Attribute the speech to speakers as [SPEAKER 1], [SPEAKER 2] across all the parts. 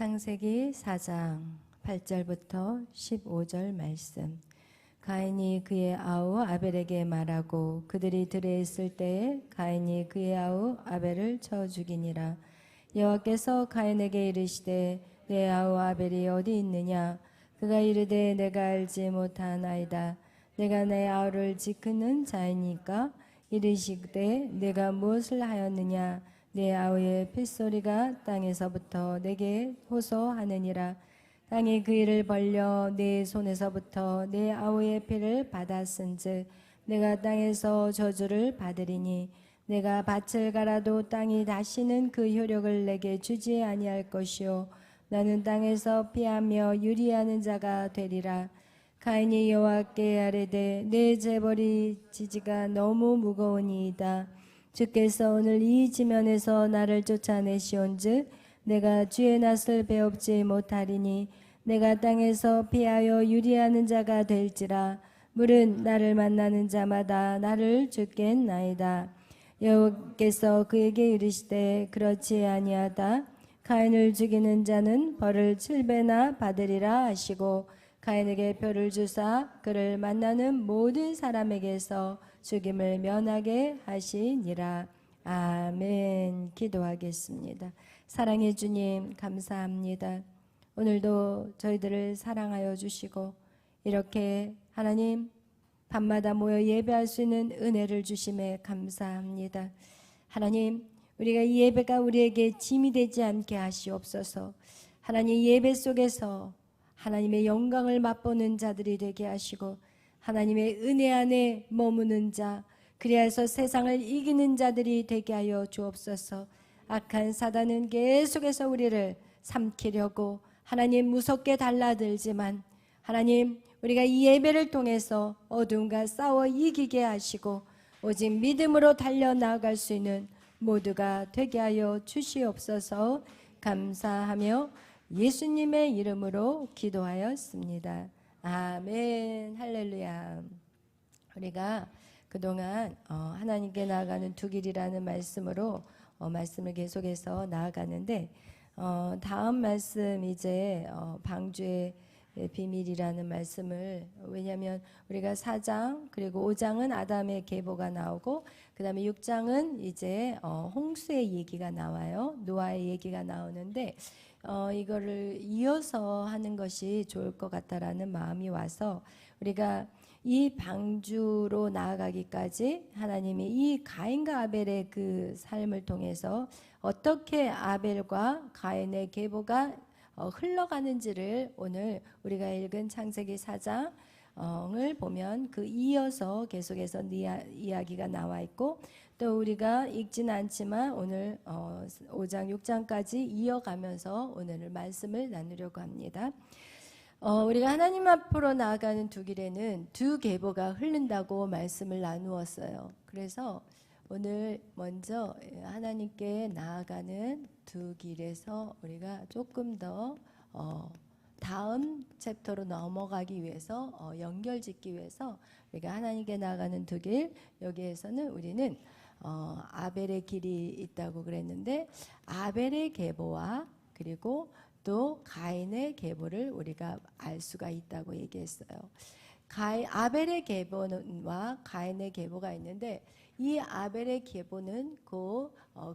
[SPEAKER 1] 창세기 4장 8절부터 15절 말씀. 가인이 그의 아우 아벨에게 말하고 그들이 들에 있을 때에 가인이 그의 아우 아벨을 쳐 죽이니라. 여호와께서 가인에게 이르시되 내 아우 아벨이 어디 있느냐? 그가 이르되 내가 알지 못하나이다. 내가 내 아우를 지키는 자이니까. 이르시되 내가 무엇을 하였느냐? 내 아우의 핏소리가 땅에서부터 내게 호소하느니라. 땅이 그 일을 벌려 내 손에서부터 내 아우의 피를 받았은즉 내가 땅에서 저주를 받으리니 내가 밭을 갈아도 땅이 다시는 그 효력을 내게 주지 아니할 것이요 나는 땅에서 피하며 유리하는 자가 되리라. 가인이 여호와께 아뢰되 내 재벌이 지지가 너무 무거우니이다. 주께서 오늘 이 지면에서 나를 쫓아내시온즉 내가 주의 낯을 배웁지 못하리니 내가 땅에서 피하여 유리하는 자가 될지라. 물은 나를 만나는 자마다 나를 죽겠나이다. 여호와께서 그에게 이르시되 그렇지 아니하다. 가인을 죽이는 자는 벌을 7배나 받으리라 하시고 가인에게 표를 주사 그를 만나는 모든 사람에게서 죽임을 면하게 하시니라. 아멘. 기도하겠습니다. 사랑해 주님 감사합니다. 오늘도 저희들을 사랑하여 주시고 이렇게 하나님 밤마다 모여 예배할 수 있는 은혜를 주심에 감사합니다. 하나님 우리가 이 예배가 우리에게 짐이 되지 않게 하시옵소서. 하나님 예배 속에서 하나님의 영광을 맛보는 자들이 되게 하시고 하나님의 은혜 안에 머무는 자, 그리하여서 세상을 이기는 자들이 되게 하여 주옵소서. 악한 사단은 계속해서 우리를 삼키려고 하나님 무섭게 달라들지만 하나님 우리가 이 예배를 통해서 어둠과 싸워 이기게 하시고 오직 믿음으로 달려나갈 수 있는 모두가 되게 하여 주시옵소서. 감사하며 예수님의 이름으로 기도하였습니다. 아멘. 할렐루야. 우리가 그동안 하나님께 나아가는 두 길이라는 말씀으로 말씀을 계속해서 나아가는데 다음 말씀 이제 방주의 비밀이라는 말씀을, 왜냐하면 우리가 4장 그리고 5장은 아담의 계보가 나오고 그 다음에 6장은 이제 홍수의 얘기가 나와요. 노아의 얘기가 나오는데 이거를 이어서 하는 것이 좋을 것 같다라는 마음이 와서 우리가 이 방주로 나아가기까지 하나님이 이 가인과 아벨의 그 삶을 통해서 어떻게 아벨과 가인의 계보가 흘러가는지를 오늘 우리가 읽은 창세기 4장을 보면 그 이어서 계속해서 이야기가 나와 있고 또 우리가 읽지는 않지만 오늘 5장 6장까지 이어가면서 오늘 말씀을 나누려고 합니다. 우리가 하나님 앞으로 나아가는 두 길에는 두 계보가 흐른다고 말씀을 나누었어요. 그래서 오늘 먼저 하나님께 나아가는 두 길에서 우리가 조금 더 다음 챕터로 넘어가기 위해서 연결짓기 위해서 우리가 하나님께 나아가는 두 길, 여기에서는 우리는 아벨의 길이 있다고 그랬는데 아벨의 계보와 그리고 또 가인의 계보를 우리가 알 수가 있다고 얘기했어요. 아벨의 계보와 가인의 계보가 있는데 이 아벨의 계보는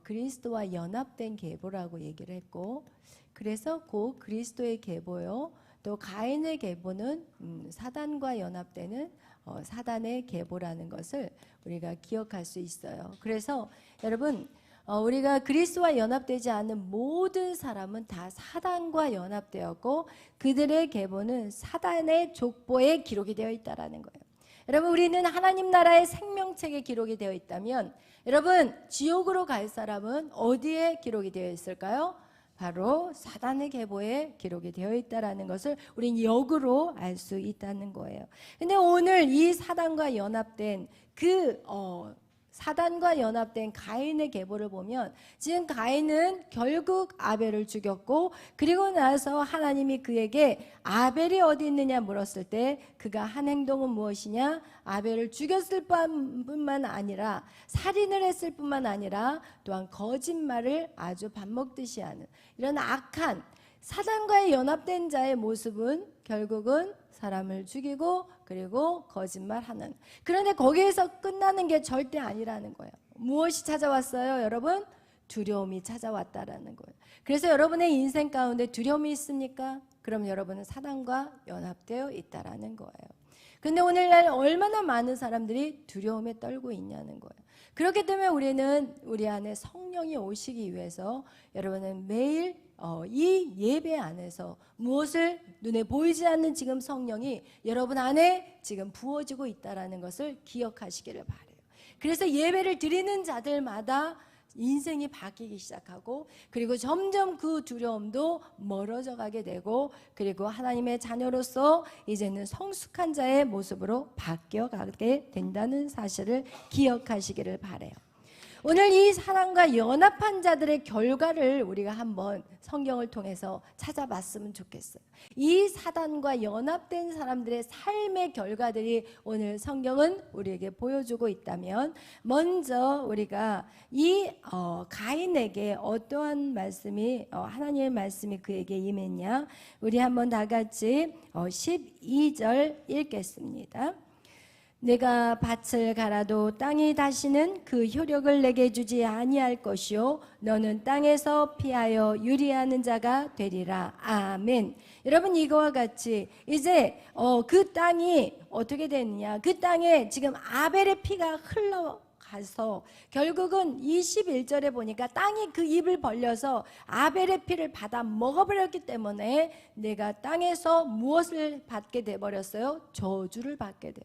[SPEAKER 1] 그리스도와 연합된 계보라고 얘기를 했고, 그래서 그리스도의 계보요. 또 가인의 계보는 사단과 연합되는 사단의 계보라는 것을 우리가 기억할 수 있어요. 그래서 여러분 우리가 그리스도와 연합되지 않는 모든 사람은 다 사단과 연합되었고 그들의 계보는 사단의 족보에 기록이 되어 있다라는 거예요. 여러분 우리는 하나님 나라의 생명책에 기록이 되어 있다면 여러분 지옥으로 갈 사람은 어디에 기록이 되어 있을까요? 바로 사단의 계보에 기록이 되어 있다라는 것을 우리는 역으로 알 수 있다는 거예요. 근데 오늘 이 사단과 연합된 사단과 연합된 가인의 계보를 보면 지금 가인은 결국 아벨을 죽였고 그리고 나서 하나님이 그에게 아벨이 어디 있느냐 물었을 때 그가 한 행동은 무엇이냐? 아벨을 죽였을 뿐만 아니라 살인을 했을 뿐만 아니라 또한 거짓말을 아주 밥 먹듯이 하는 이런 악한 사단과의 연합된 자의 모습은 결국은 사람을 죽이고 그리고 거짓말하는, 그런데 거기에서 끝나는 게 절대 아니라는 거예요. 무엇이 찾아왔어요, 여러분? 두려움이 찾아왔다라는 거예요. 그래서 여러분의 인생 가운데 두려움이 있습니까? 그럼 여러분은 사단과 연합되어 있다라는 거예요. 근데 오늘날 얼마나 많은 사람들이 두려움에 떨고 있냐는 거예요. 그렇기 때문에 우리는 우리 안에 성령이 오시기 위해서 여러분은 매일 이 예배 안에서 무엇을 눈에 보이지 않는 지금 성령이 여러분 안에 지금 부어지고 있다는 것을 기억하시기를 바라요. 그래서 예배를 드리는 자들마다 인생이 바뀌기 시작하고, 그리고 점점 그 두려움도 멀어져 가게 되고, 그리고 하나님의 자녀로서 이제는 성숙한 자의 모습으로 바뀌어 가게 된다는 사실을 기억하시기를 바라요. 오늘 이 사랑과 연합한 자들의 결과를 우리가 한번 성경을 통해서 찾아봤으면 좋겠어요. 이 사단과 연합된 사람들의 삶의 결과들이 오늘 성경은 우리에게 보여주고 있다면, 먼저 우리가 이 가인에게 어떠한 말씀이 하나님의 말씀이 그에게 임했냐, 우리 한번 다 같이 12절 읽겠습니다. 내가 밭을 갈아도 땅이 다시는 그 효력을 내게 주지 아니할 것이요 너는 땅에서 피하여 유리하는 자가 되리라. 아멘. 여러분, 이거와 같이 이제 그 땅이 어떻게 되느냐, 그 땅에 지금 아벨의 피가 흘러가서 결국은 21절에 보니까 땅이 그 입을 벌려서 아벨의 피를 받아 먹어버렸기 때문에 내가 땅에서 무엇을 받게 돼버렸어요? 저주를 받게 돼요.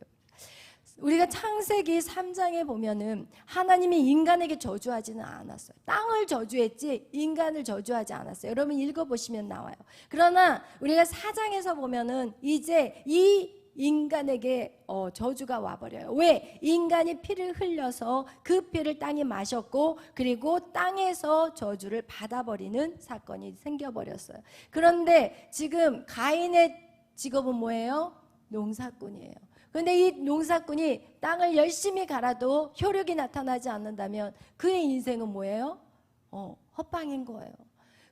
[SPEAKER 1] 우리가 창세기 3장에 보면은 하나님이 인간에게 저주하지는 않았어요. 땅을 저주했지 인간을 저주하지 않았어요. 여러분 읽어보시면 나와요. 그러나 우리가 4장에서 보면은 이제 이 인간에게 저주가 와버려요. 왜? 인간이 피를 흘려서 그 피를 땅이 마셨고, 그리고 땅에서 저주를 받아버리는 사건이 생겨버렸어요. 그런데 지금 가인의 직업은 뭐예요? 농사꾼이에요. 그런데 이 농사꾼이 땅을 열심히 갈아도 효력이 나타나지 않는다면 그의 인생은 뭐예요? 헛방인 거예요.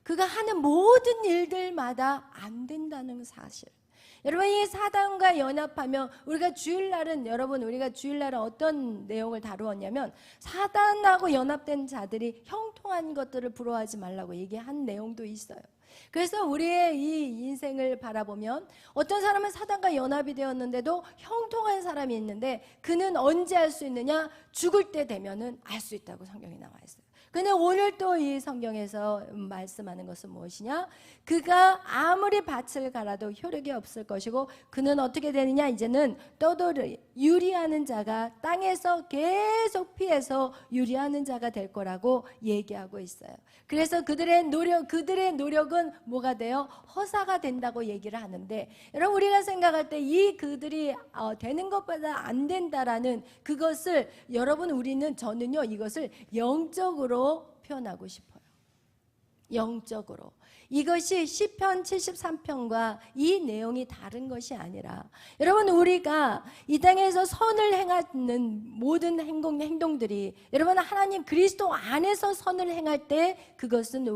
[SPEAKER 1] 그가 하는 모든 일들마다 안 된다는 사실. 여러분, 이 사단과 연합하면 우리가 주일날은 어떤 내용을 다루었냐면, 사단하고 연합된 자들이 형통한 것들을 부러워하지 말라고 얘기한 내용도 있어요. 그래서 우리의 이 인생을 바라보면 어떤 사람은 사단과 연합이 되었는데도 형통한 사람이 있는데, 그는 언제 알 수 있느냐? 죽을 때 되면은 알 수 있다고 성경에 나와 있어요. 근데 오늘 또 이 성경에서 말씀하는 것은 무엇이냐? 그가 아무리 밭을 갈아도 효력이 없을 것이고, 그는 어떻게 되느냐? 이제는 떠돌이 유리하는 자가 땅에서 계속 피해서 유리하는 자가 될 거라고 얘기하고 있어요. 그래서 그들의 노력은 뭐가 돼요? 허사가 된다고 얘기를 하는데, 여러분, 우리가 생각할 때 이 그들이 되는 것보다 안 된다라는 그것을 저는요 이것을 영적으로 표현하고 싶어요. 영적으로. 이것이 시편 73편과 이 내용이 다른 것이 아니라, 여러분, 우리가 이 땅에서 선을 행하는 모든 행동들이, 여러분, 하나님 그리스도 안에서 선을 행할 때 그것은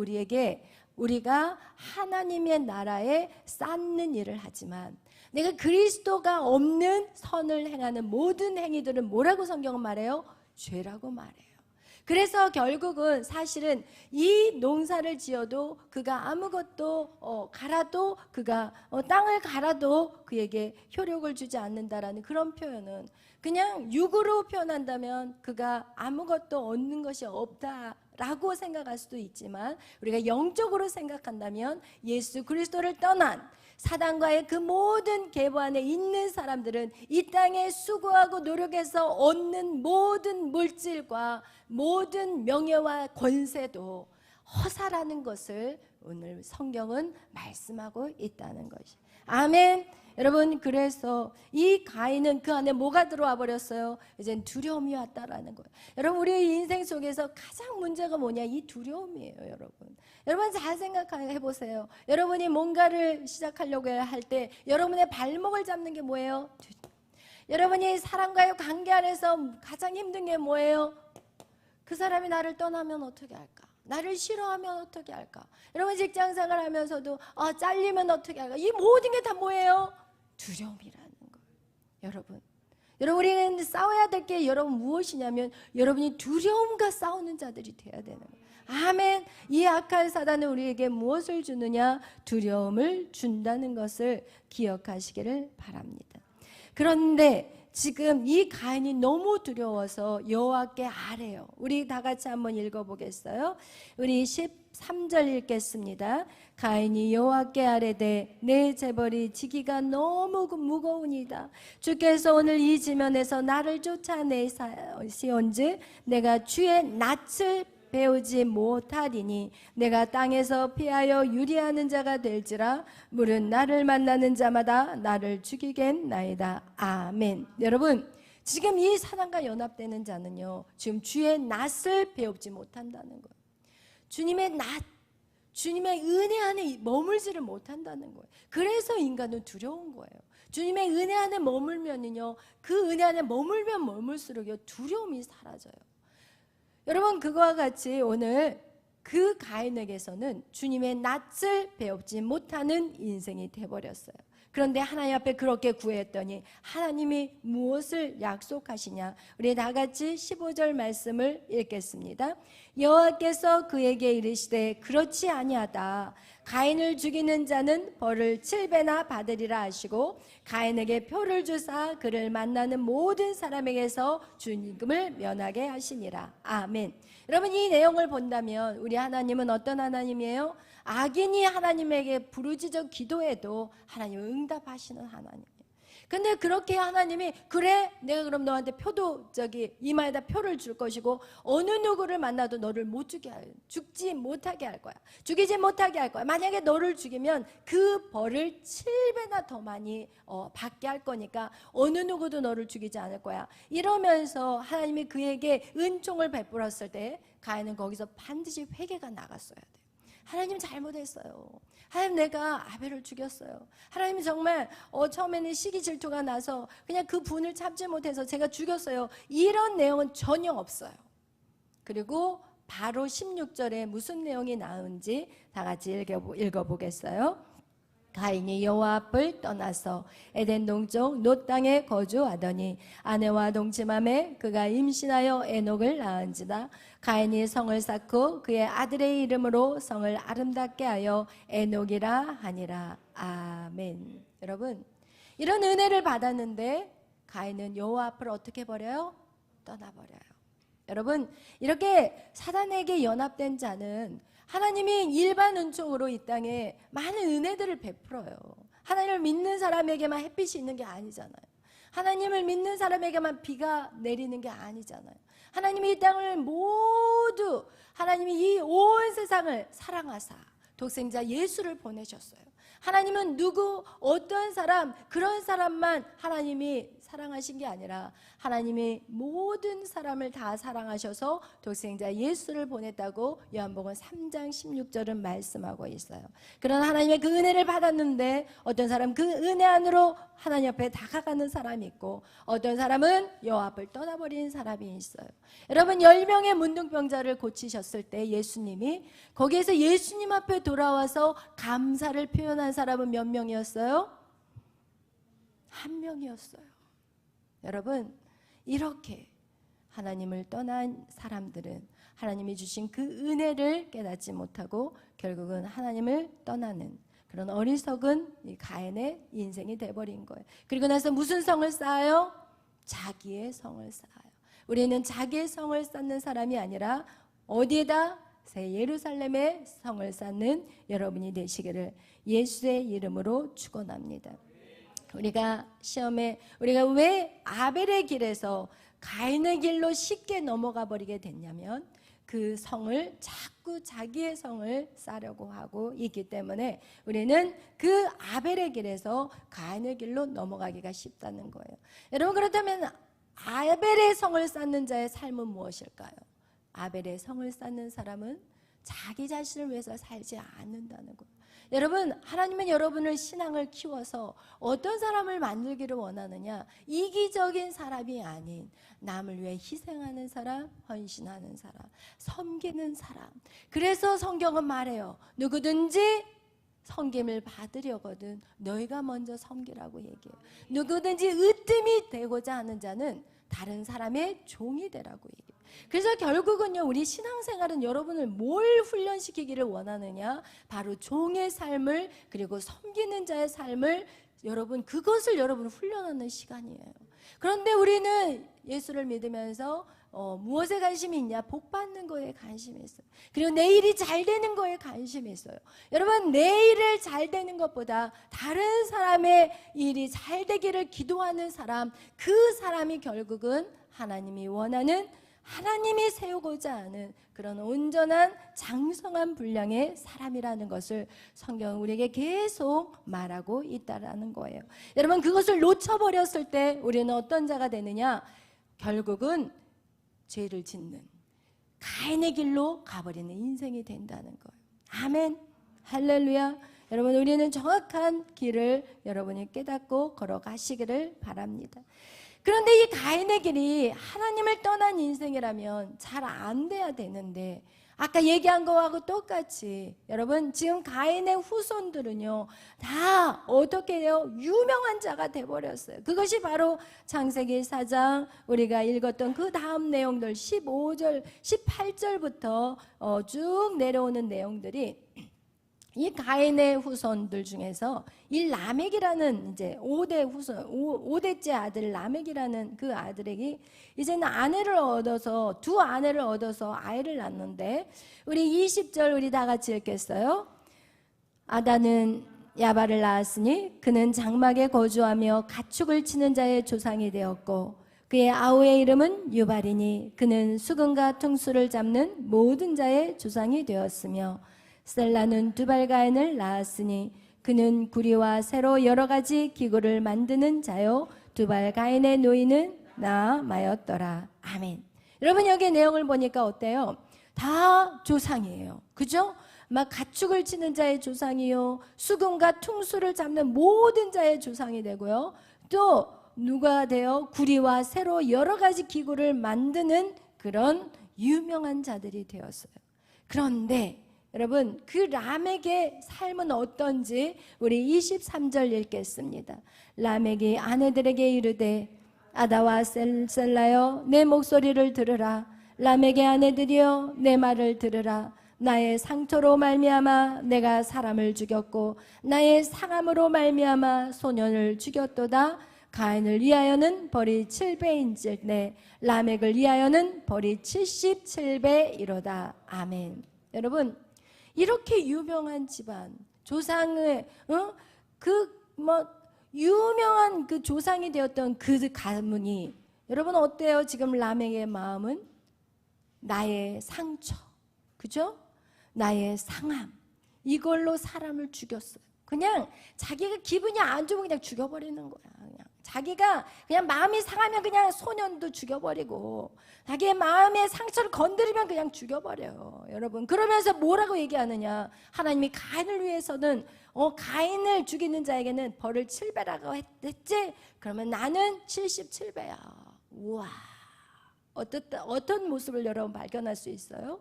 [SPEAKER 1] 우리가 하나님의 나라에 쌓는 일을 하지만, 내가 그리스도가 없는 선을 행하는 모든 행위들은 뭐라고 성경은 말해요? 죄라고 말해요. 그래서 결국은 사실은 이 농사를 지어도 그가 아무것도 갈아도 그가 땅을 갈아도 그에게 효력을 주지 않는다라는 그런 표현은, 그냥 육으로 표현한다면 그가 아무것도 얻는 것이 없다라고 생각할 수도 있지만, 우리가 영적으로 생각한다면 예수 그리스도를 떠난 사단과의 그 모든 계보 안에 있는 사람들은 이 땅에 수고하고 노력해서 얻는 모든 물질과 모든 명예와 권세도 허사라는 것을 오늘 성경은 말씀하고 있다는 것이. 아멘. 여러분, 그래서 이 가인은 그 안에 뭐가 들어와 버렸어요? 이젠 두려움이 왔다라는 거예요. 여러분, 우리의 인생 속에서 가장 문제가 뭐냐? 이 두려움이에요, 여러분. 여러분, 잘 생각해 보세요. 여러분이 뭔가를 시작하려고 할 때 여러분의 발목을 잡는 게 뭐예요? 여러분이 사람과의 관계 안에서 가장 힘든 게 뭐예요? 그 사람이 나를 떠나면 어떻게 할까? 나를 싫어하면 어떻게 할까? 여러분 직장생활 하면서도 잘리면 어떻게 할까? 이 모든 게 다 뭐예요? 두려움이라는 거예요. 여러분 우리는 싸워야 될 게 여러분 무엇이냐면 여러분이 두려움과 싸우는 자들이 돼야 되는 거예요. 아멘. 이 악한 사단은 우리에게 무엇을 주느냐? 두려움을 준다는 것을 기억하시기를 바랍니다. 그런데 지금 이 가인이 너무 두려워서 여호와께 아뢰요. 우리 다 같이 한번 읽어보겠어요? 우리 13절 읽겠습니다. 가인이 여호와께 아뢰되 내 재벌이 지기가 너무 무거우니이다. 주께서 오늘 이 지면에서 나를 쫓아내시온즉 내가 주의 낯을 배우지 못하리니 내가 땅에서 피하여 유리하는 자가 될지라 물은 나를 만나는 자마다 나를 죽이겠나이다. 아멘. 여러분 지금 이 사단과 연합되는 자는요 지금 주의 낯을 배우지 못한다는 거예요. 주님의 낯, 주님의 은혜 안에 머물지를 못한다는 거예요. 그래서 인간은 두려운 거예요. 주님의 은혜 안에 머물면은요 그 은혜 안에 머물면 머물수록요 두려움이 사라져요. 여러분 그거와 같이 오늘 그 가인에게서는 주님의 낯을 배우지 못하는 인생이 돼버렸어요. 그런데 하나님 앞에 그렇게 구했더니 하나님이 무엇을 약속하시냐? 우리 다 같이 15절 말씀을 읽겠습니다. 여호와께서 그에게 이르시되 그렇지 아니하다. 가인을 죽이는 자는 벌을 7배나 받으리라 하시고 가인에게 표를 주사 그를 만나는 모든 사람에게서 죽임을 면하게 하시니라. 아멘. 여러분 이 내용을 본다면 우리 하나님은 어떤 하나님이에요? 악인이 하나님에게 부르짖어 기도해도 하나님은 응답하시는 하나님이에요. 근데 그렇게 하나님이 그래 내가 그럼 너한테 표도 이마에다 표를 줄 것이고 어느 누구를 만나도 너를 못 죽지 못하게 할 거야. 죽이지 못하게 할 거야. 만약에 너를 죽이면 그 벌을 7배나 더 많이 받게 할 거니까 어느 누구도 너를 죽이지 않을 거야. 이러면서 하나님이 그에게 은총을 베풀었을 때 가인은 거기서 반드시 회개가 나갔어야 돼. 하나님 잘못했어요. 하나님 내가 아벨을 죽였어요. 하나님 정말 처음에는 시기 질투가 나서 그냥 그 분을 참지 못해서 제가 죽였어요. 이런 내용은 전혀 없어요. 그리고 바로 16절에 무슨 내용이 나오는지 다 같이 읽어보겠어요? 가인이 여호와 앞을 떠나서 에덴 동쪽 놋 땅에 거주하더니 아내와 동침함에 그가 임신하여 에녹을 낳은지라. 가인이 성을 쌓고 그의 아들의 이름으로 성을 아름답게 하여 에녹이라 하니라. 아멘. 여러분 이런 은혜를 받았는데 가인은 여호와 앞을 어떻게 버려요? 떠나버려요. 여러분 이렇게 사단에게 연합된 자는 하나님이 일반 은총으로 이 땅에 많은 은혜들을 베풀어요. 하나님을 믿는 사람에게만 햇빛이 있는 게 아니잖아요. 하나님을 믿는 사람에게만 비가 내리는 게 아니잖아요. 하나님이 이 땅을 모두 하나님이 이 온 세상을 사랑하사 독생자 예수를 보내셨어요. 하나님은 어떤 사람 그런 사람만 하나님이 사랑하신 게 아니라 하나님이 모든 사람을 다 사랑하셔서 독생자 예수를 보냈다고 요한복음 3장 16절은 말씀하고 있어요. 그런 하나님의 그 은혜를 받았는데 어떤 사람 그 은혜 안으로 하나님 앞에 다가가는 사람이 있고 어떤 사람은 여호와 앞을 떠나버리는 사람이 있어요. 여러분 10명의 문둥병자를 고치셨을 때 예수님이 거기에서 예수님 앞에 돌아와서 감사를 표현한 사람은 몇 명이었어요? 한 명이었어요. 여러분 이렇게 하나님을 떠난 사람들은 하나님이 주신 그 은혜를 깨닫지 못하고 결국은 하나님을 떠나는 그런 어리석은 이 가인의 인생이 돼버린 거예요. 그리고 나서 무슨 성을 쌓아요? 자기의 성을 쌓아요. 우리는 자기의 성을 쌓는 사람이 아니라 어디에다? 새 예루살렘의 성을 쌓는 여러분이 되시기를 예수의 이름으로 축원합니다. 우리가 시험에 우리가 왜 아벨의 길에서 가인의 길로 쉽게 넘어가 버리게 됐냐면 그 성을 자꾸 자기의 성을 쌓으려고 하고 있기 때문에 우리는 그 아벨의 길에서 가인의 길로 넘어가기가 쉽다는 거예요. 여러분 그렇다면 아벨의 성을 쌓는 자의 삶은 무엇일까요? 아벨의 성을 쌓는 사람은 자기 자신을 위해서 살지 않는다는 거예요. 여러분, 하나님은 여러분을 신앙을 키워서 어떤 사람을 만들기를 원하느냐? 이기적인 사람이 아닌 남을 위해 희생하는 사람, 헌신하는 사람, 섬기는 사람. 그래서 성경은 말해요. 누구든지 섬김을 받으려거든 너희가 먼저 섬기라고 얘기해요. 누구든지 으뜸이 되고자 하는 자는 다른 사람의 종이 되라고 얘기해요. 그래서 결국은요, 우리 신앙생활은 여러분을 뭘 훈련시키기를 원하느냐? 바로 종의 삶을, 그리고 섬기는 자의 삶을, 여러분 그것을 여러분 훈련하는 시간이에요. 그런데 우리는 예수를 믿으면서 무엇에 관심이 있냐? 복 받는 거에 관심이 있어요. 그리고 내 일이 잘 되는 거에 관심이 있어요. 여러분, 내 일을 잘 되는 것보다 다른 사람의 일이 잘 되기를 기도하는 사람, 그 사람이 결국은 하나님이 원하는, 하나님이 세우고자 하는 그런 온전한 장성한 분량의 사람이라는 것을 성경은 우리에게 계속 말하고 있다라는 거예요. 여러분, 그것을 놓쳐버렸을 때 우리는 어떤 자가 되느냐? 결국은 죄를 짓는 가인의 길로 가버리는 인생이 된다는 거예요. 아멘, 할렐루야. 여러분, 우리는 정확한 길을 여러분이 깨닫고 걸어가시기를 바랍니다. 그런데 이 가인의 길이 하나님을 떠난 인생이라면 잘 안 돼야 되는데, 아까 얘기한 거하고 똑같이 여러분, 지금 가인의 후손들은요 다 어떻게 해요? 유명한 자가 돼버렸어요. 그것이 바로 창세기 4장 우리가 읽었던 그 다음 내용들 15절 18절부터 쭉 내려오는 내용들이, 이 가인의 후손들 중에서 이 라멕이라는 이제 5대 후손, 5대째 아들 라멕이라는 그 아들에게 이제는 아내를 얻어서, 두 아내를 얻어서 아이를 낳는데, 우리 20절 우리 다 같이 읽겠어요. 아다는 야발을 낳았으니 그는 장막에 거주하며 가축을 치는 자의 조상이 되었고, 그의 아우의 이름은 유발이니 그는 수금과 퉁수를 잡는 모든 자의 조상이 되었으며, 셀라는 두발가인을 낳았으니 그는 구리와 새로 여러 가지 기구를 만드는 자요 두발가인의 노인은 나아마였더라. 아멘. 여러분, 여기 내용을 보니까 어때요? 다 조상이에요. 그죠? 막 가축을 치는 자의 조상이요, 수금과 퉁수를 잡는 모든 자의 조상이 되고요, 또 누가 돼요? 구리와 새로 여러 가지 기구를 만드는 그런 유명한 자들이 되었어요. 그런데 여러분, 그 라멕의 삶은 어떤지 우리 23절 읽겠습니다. 라멕이 아내들에게 이르되 아다와 셀라여 내 목소리를 들으라. 라멕의 아내들이여 내 말을 들으라. 나의 상처로 말미암아 내가 사람을 죽였고 나의 상함으로 말미암아 소년을 죽였도다. 가인을 위하여는 벌이 7배인즉 라멕을 위하여는 벌이 77배이로다. 아멘. 여러분, 이렇게 유명한 집안, 조상의 유명한 그 조상이 되었던 그 가문이, 여러분 어때요? 지금 라멕의 마음은 나의 상처, 그죠? 나의 상함, 이걸로 사람을 죽였어요. 그냥 자기가 기분이 안 좋으면 그냥 죽여버리는 거야. 자기가 그냥 마음이 상하면 그냥 소년도 죽여버리고, 자기의 마음의 상처를 건드리면 그냥 죽여버려요. 여러분, 그러면서 뭐라고 얘기하느냐? 하나님이 가인을 위해서는 가인을 죽이는 자에게는 벌을 7배라고 했지? 그러면 나는 77배야. 우와, 어떤 모습을 여러분 발견할 수 있어요?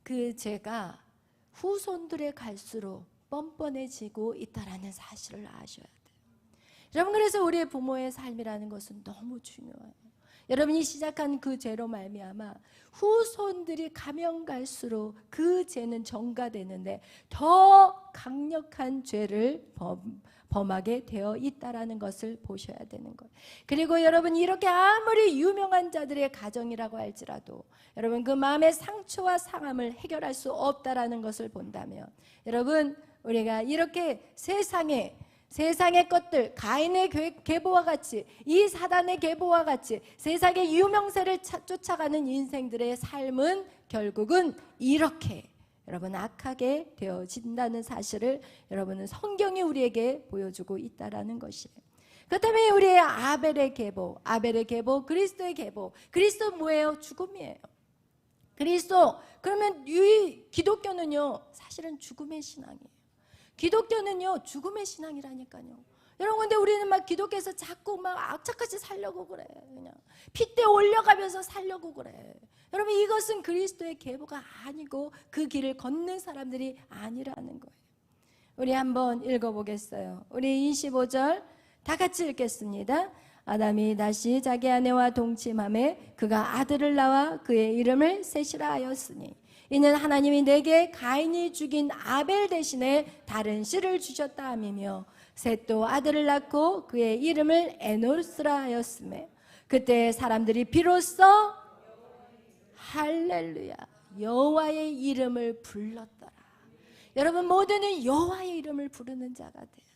[SPEAKER 1] 그 죄가 후손들에 갈수록 뻔뻔해지고 있다라는 사실을 아셔야 돼요. 여러분, 그래서 우리의 부모의 삶이라는 것은 너무 중요해요. 여러분이 시작한 그 죄로 말미암아 후손들이 가면 갈수록 그 죄는 전가되는데 더 강력한 죄를 범하게 되어 있다라는 것을 보셔야 되는 거예요. 그리고 여러분, 이렇게 아무리 유명한 자들의 가정이라고 할지라도 여러분 그 마음의 상처와 상함을 해결할 수 없다라는 것을 본다면, 여러분 우리가 이렇게 세상의 것들, 가인의 계보와 같이, 이 사단의 계보와 같이 세상의 유명세를 쫓아가는 인생들의 삶은 결국은 이렇게 여러분 악하게 되어진다는 사실을 여러분은 성경이 우리에게 보여주고 있다라는 것이에요. 그렇다면 우리의 아벨의 계보, 그리스도의 계보. 그리스도 뭐예요? 죽음이에요. 그리스도, 그러면 기독교는요 사실은 죽음의 신앙이에요. 기독교는요 죽음의 신앙이라니까요. 여러분, 근데 우리는 막 기독교에서 자꾸 막 악착같이 살려고 그래. 그냥 핏대 올려가면서 살려고 그래. 여러분, 이것은 그리스도의 계보가 아니고 그 길을 걷는 사람들이 아니라는 거예요. 우리 한번 읽어보겠어요. 우리 25절 다 같이 읽겠습니다. 아담이 다시 자기 아내와 동침하매 그가 아들을 낳아 그의 이름을 셋이라 하였으니 이는 하나님이 내게 가인이 죽인 아벨 대신에 다른 씨를 주셨다 함이며 셋도 아들을 낳고 그의 이름을 에노스라 하였으며 그때 사람들이 비로소 할렐루야 여호와의 이름을 불렀더라. 여러분, 모두는 여호와의 이름을 부르는 자가 돼요.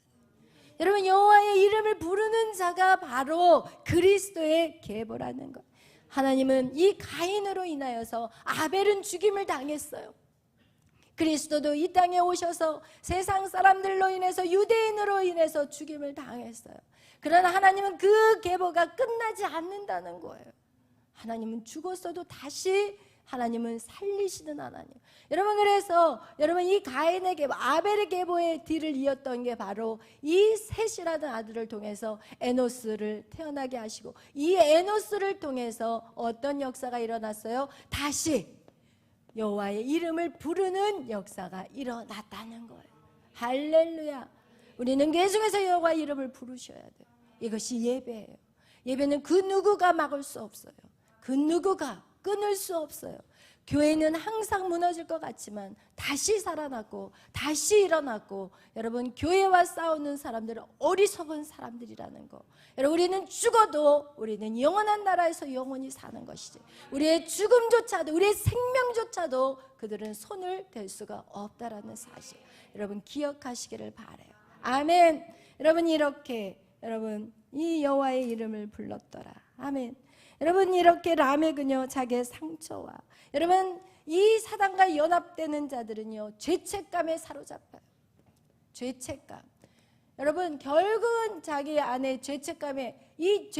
[SPEAKER 1] 여러분, 여호와의 이름을 부르는 자가 바로 그리스도의 계보라는 것. 하나님은 이 가인으로 인하여서 아벨은 죽임을 당했어요. 그리스도도 이 땅에 오셔서 세상 사람들로 인해서 유대인으로 인해서 죽임을 당했어요. 그러나 하나님은 그 계보가 끝나지 않는다는 거예요. 하나님은 죽었어도 다시 하나님은 살리시는 하나님. 여러분, 그래서 여러분 이 가인의 계보, 아벨의 계보의 뒤를 이었던 게 바로 이 셋이라는 아들을 통해서 에노스를 태어나게 하시고, 이 에노스를 통해서 어떤 역사가 일어났어요? 다시 여호와의 이름을 부르는 역사가 일어났다는 거예요. 할렐루야. 우리는 계속해서 여호와의 이름을 부르셔야 돼요. 이것이 예배예요. 예배는 그 누구가 막을 수 없어요. 그 누구가 끊을 수 없어요. 교회는 항상 무너질 것 같지만 다시 살아났고 다시 일어났고, 여러분, 교회와 싸우는 사람들은 어리석은 사람들이라는 거. 여러분, 우리는 죽어도 우리는 영원한 나라에서 영원히 사는 것이지, 우리의 죽음조차도 우리의 생명조차도 그들은 손을 댈 수가 없다라는 사실, 여러분 기억하시기를 바라요. 아멘. 여러분, 이렇게 여러분 이 여호와의 이름을 불렀더라. 아멘. 여러분, 이렇게 라멕은요 자기의 상처와, 여러분 이 사단과 연합되는 자들은요 죄책감에 사로잡혀요. 죄책감. 여러분, 결국은 자기 안에 죄책감에, 이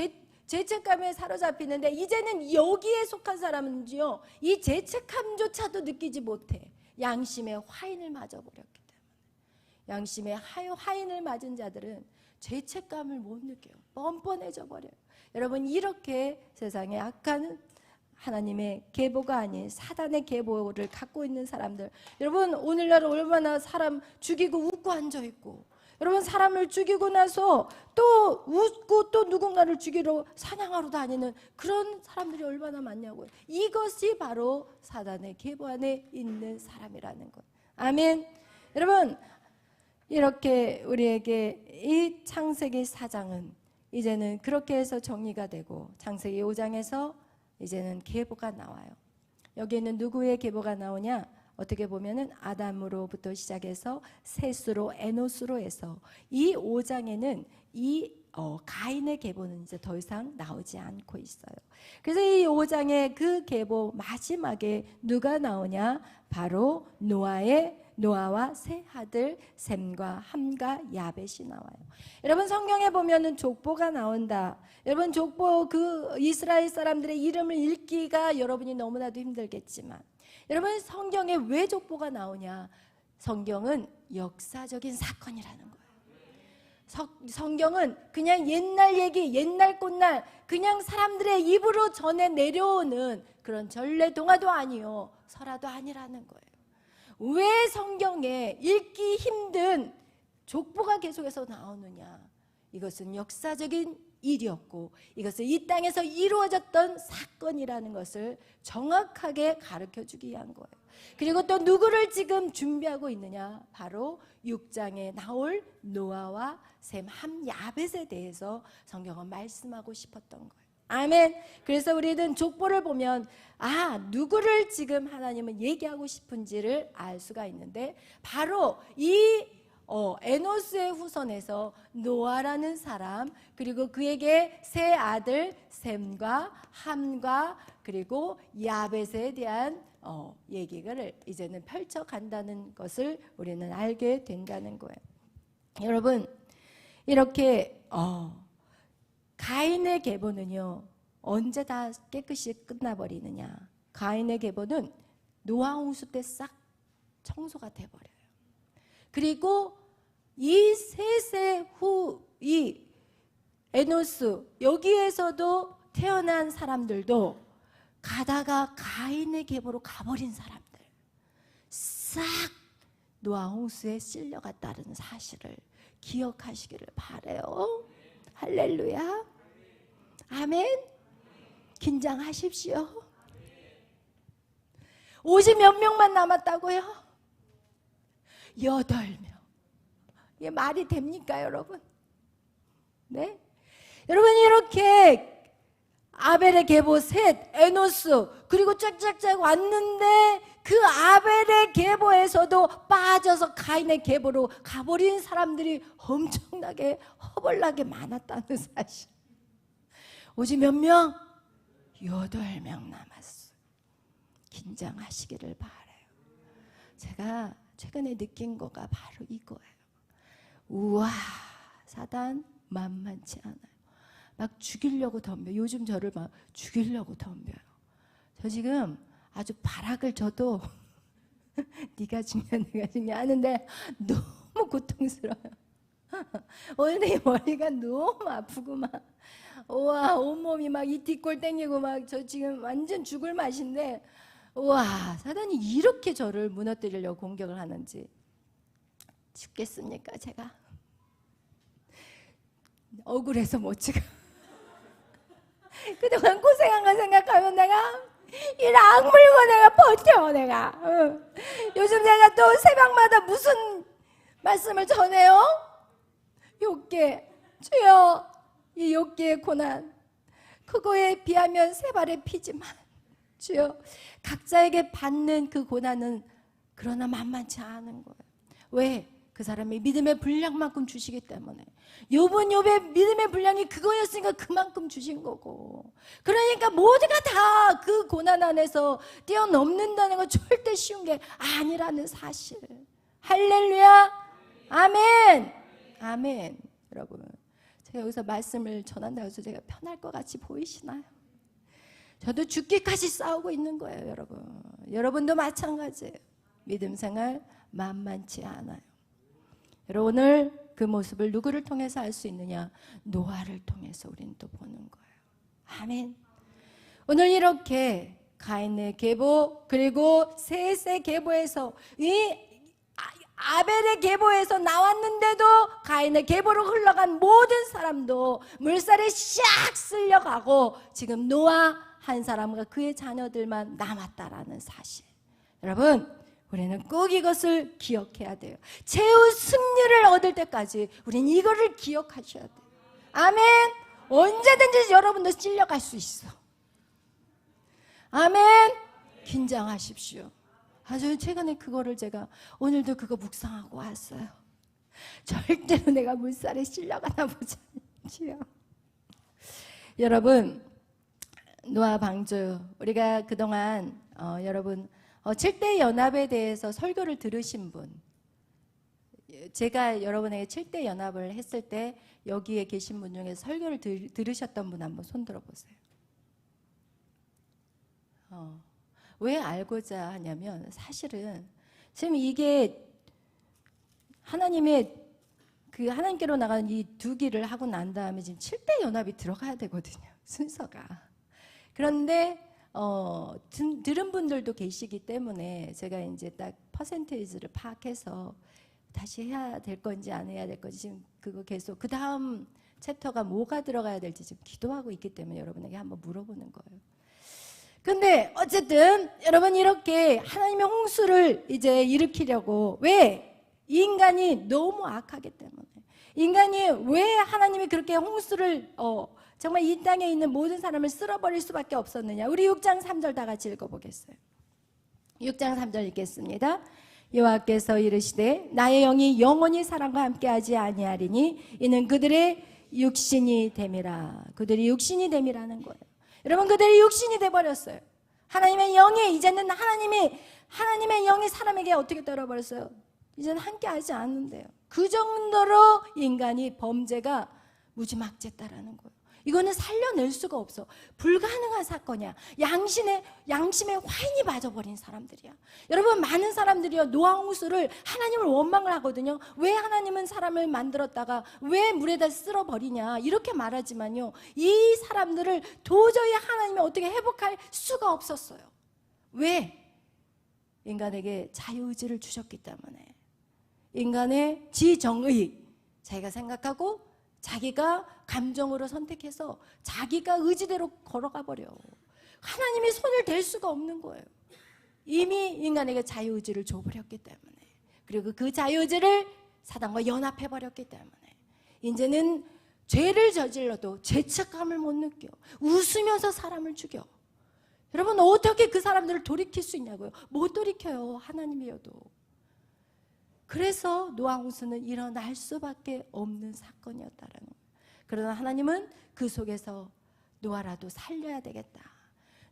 [SPEAKER 1] 죄책감에 사로잡히는데, 이제는 여기에 속한 사람은요 이 죄책감조차도 느끼지 못해. 양심의 화인을 맞아버렸기 때문에. 양심의 화인을 맞은 자들은 죄책감을 못 느껴요. 뻔뻔해져 버려요. 여러분, 이렇게 세상에 악한 하나님의 계보가 아닌 사단의 계보를 갖고 있는 사람들, 여러분 오늘날 얼마나 사람 죽이고 웃고 앉아있고, 여러분 사람을 죽이고 나서 또 웃고 또 누군가를 죽이러 사냥하러 다니는 그런 사람들이 얼마나 많냐고요. 이것이 바로 사단의 계보 안에 있는 사람이라는 것. 아멘. 여러분, 이렇게 우리에게 이 창세기 4장은 이제는 그렇게 해서 정리가 되고, 창세기 5장에서 이제는 계보가 나와요. 여기에는 누구의 계보가 나오냐? 어떻게 보면은 아담으로부터 시작해서 셋으로 에노스로 해서 이 5장에는 이 가인의 계보는 이제 더 이상 나오지 않고 있어요. 그래서 이 5장의 그 계보 마지막에 누가 나오냐? 바로 노아와 세 아들 셈과 함과 야벳이 나와요. 여러분, 성경에 보면은 족보가 나온다. 여러분, 족보, 그 이스라엘 사람들의 이름을 읽기가 여러분이 너무나도 힘들겠지만, 여러분 성경에 왜 족보가 나오냐? 성경은 역사적인 사건이라는 거예요. 성경은 그냥 옛날 얘기, 옛날 꽃날, 그냥 사람들의 입으로 전해 내려오는 그런 전래동화도 아니요, 설화도 아니라는 거예요. 왜 성경에 읽기 힘든 족보가 계속해서 나오느냐? 이것은 역사적인 일이었고, 이것은 이 땅에서 이루어졌던 사건이라는 것을 정확하게 가르쳐주기 위한 거예요. 그리고 또 누구를 지금 준비하고 있느냐? 바로 6장에 나올 노아와 셈, 함, 야벳에 대해서 성경은 말씀하고 싶었던 거예요. 아멘. 그래서 우리는 족보를 보면 누구를 지금 하나님은 얘기하고 싶은지를 알 수가 있는데, 바로 이 에노스의 후손에서 노아라는 사람, 그리고 그에게 세 아들 셈과 함과 그리고 야벳에 대한 얘기를 이제는 펼쳐간다는 것을 우리는 알게 된다는 거예요. 여러분, 이렇게 가인의 계보는요 언제 다 깨끗이 끝나버리느냐? 가인의 계보는 노아 홍수 때 싹 청소가 돼버려요. 그리고 이 에노스 여기에서도 태어난 사람들도 가다가 가인의 계보로 가버린 사람들 싹 노아 홍수에 실려갔다는 사실을 기억하시기를 바라요. 할렐루야. 아멘. 긴장하십시오. 50몇 명만 남았다고요? 8명. 이게 말이 됩니까, 여러분? 네? 여러분, 이렇게 아벨의 계보 셋, 에노스, 그리고 쫙쫙쫙 왔는데 그 아벨의 계보에서도 빠져서 가인의 계보로 가버린 사람들이 엄청나게 허벌나게 많았다는 사실. 오직 몇 명? 8명 남았어요. 긴장하시기를 바라요. 제가 최근에 느낀 거가 바로 이거예요. 우와, 사단 만만치 않아요. 막 죽이려고 덤벼요. 요즘 저를 막 죽이려고 덤벼요. 저 지금 아주 발악을 쳐도 네가 죽냐 내가 죽냐 하는데 너무 고통스러워요. 오늘 내 머리가 너무 아프고 막 우와 온몸이 막 이티골 땡기고 막 저 지금 완전 죽을 맛인데 우와 사단이 이렇게 저를 무너뜨리려고 공격을 하는지 죽겠습니까 제가? 억울해서 못 죽어. 그동안 고생한 거 생각하면 내가 일 악물고 내가 버텨 내가. 요즘 내가 또 새벽마다 무슨 말씀을 전해요? 욥기 주여 이 욥기의 고난 그거에 비하면 세 발의 피지만 주여 각자에게 받는 그 고난은 그러나 만만치 않은 거예요. 왜? 그 사람이 믿음의 분량만큼 주시기 때문에. 욥의 믿음의 분량이 그거였으니까 그만큼 주신 거고. 그러니까 모두가 다 그 고난 안에서 뛰어넘는다는 건 절대 쉬운 게 아니라는 사실. 할렐루야. 아멘. 아멘. 여러분 제가 여기서 말씀을 전한다고 해서 제가 편할 것 같이 보이시나요? 저도 죽기까지 싸우고 있는 거예요. 여러분 여러분도 마찬가지예요. 믿음 생활 만만치 않아요. 여러분 오늘 그 모습을 누구를 통해서 알 수 있느냐? 노아를 통해서 우리는 또 보는 거예요. 아멘. 오늘 이렇게 가인의 계보 그리고 셋의 계보에서 이 아벨의 계보에서 나왔는데도 가인의 계보로 흘러간 모든 사람도 물살에 샥 쓸려가고 지금 노아 한 사람과 그의 자녀들만 남았다라는 사실. 여러분 우리는 꼭 이것을 기억해야 돼요. 최후 승리를 얻을 때까지 우리는 이거를 기억하셔야 돼요. 아멘. 언제든지 여러분도 찔려갈 수 있어. 아멘. 긴장하십시오. 아주 최근에 그거를 제가 오늘도 그거 묵상하고 왔어요. 절대로 내가 물살에 실려가나 보지 않지요. 여러분 노아 방주 우리가 그동안 여러분 7대 연합에 대해서 설교를 들으신 분, 제가 여러분에게 7대 연합을 했을 때 여기에 계신 분 중에 설교를 들으셨던 분 한번 손 들어보세요. 왜 알고자 하냐면 사실은 지금 이게 하나님의 그 하나님께로 나가는 이 두 길을 하고 난 다음에 지금 7대 연합이 들어가야 되거든요. 순서가. 그런데 들은 분들도 계시기 때문에 제가 이제 딱 퍼센테이지를 파악해서 다시 해야 될 건지 안 해야 될 건지 지금 그거 계속 그 다음 챕터가 뭐가 들어가야 될지 지금 기도하고 있기 때문에 여러분에게 한번 물어보는 거예요. 근데 어쨌든 여러분 이렇게 하나님의 홍수를 이제 일으키려고 왜? 인간이 너무 악하기 때문에 인간이 왜 하나님이 그렇게 홍수를 정말 이 땅에 있는 모든 사람을 쓸어버릴 수밖에 없었느냐. 우리 6장 3절 다 같이 읽어보겠어요. 6장 3절 읽겠습니다. 여호와께서 이르시되 나의 영이 영원히 사람과 함께하지 아니하리니 이는 그들의 육신이 됨이라. 그들이 육신이 됨이라는 거예요. 여러분 그들이 육신이 돼버렸어요. 하나님의 영이 이제는 하나님의 영이 사람에게 어떻게 떨어버렸어요? 이제는 함께하지 않는데요. 그 정도로 인간이 범죄가 무지막지했다라는 거예요. 이거는 살려낼 수가 없어. 불가능한 사건이야. 양심에 화인이 맞아버린 사람들이야. 여러분, 많은 사람들이요, 노아 홍수를 하나님을 원망을 하거든요. 왜 하나님은 사람을 만들었다가 왜 물에다 쓸어버리냐 이렇게 말하지만요, 이 사람들을 도저히 하나님이 어떻게 회복할 수가 없었어요. 왜? 인간에게 자유의지를 주셨기 때문에. 인간의 지정의, 자기가 생각하고 자기가 감정으로 선택해서 자기가 의지대로 걸어가 버려. 하나님이 손을 댈 수가 없는 거예요. 이미 인간에게 자유의지를 줘버렸기 때문에. 그리고 그 자유의지를 사단과 연합해버렸기 때문에 이제는 죄를 저질러도 죄책감을 못 느껴. 웃으면서 사람을 죽여. 여러분, 어떻게 그 사람들을 돌이킬 수 있냐고요. 못 돌이켜요, 하나님이어도. 그래서 노아 홍수는 일어날 수밖에 없는 사건이었다라는 거예요. 그러나 하나님은 그 속에서 노아라도 살려야 되겠다.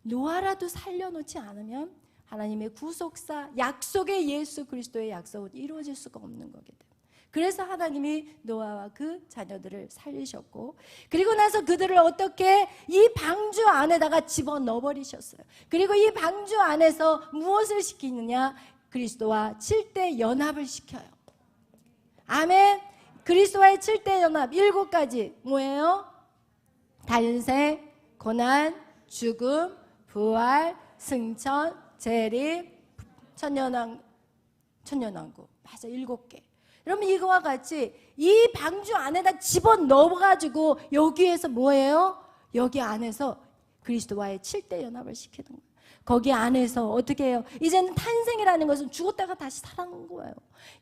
[SPEAKER 1] 노아라도 살려놓지 않으면 하나님의 구속사, 약속의 예수 그리스도의 약속은 이루어질 수가 없는 거기 때문에. 그래서 하나님이 노아와 그 자녀들을 살리셨고, 그리고 나서 그들을 어떻게 이 방주 안에다가 집어넣어버리셨어요. 그리고 이 방주 안에서 무엇을 시키느냐? 그리스도와 7대 연합을 시켜요. 아멘. 그리스도와의 7대 연합 7가지 뭐예요? 탄생, 고난, 죽음, 부활, 승천, 재림, 천년왕국. 맞아, 7개. 여러분, 이거와 같이 이 방주 안에다 집어넣어가지고 여기에서 뭐예요? 여기 안에서 그리스도와의 7대 연합을 시키는 거예요. 거기 안에서 어떻게 해요? 이제는 탄생이라는 것은 죽었다가 다시 살아난 거예요.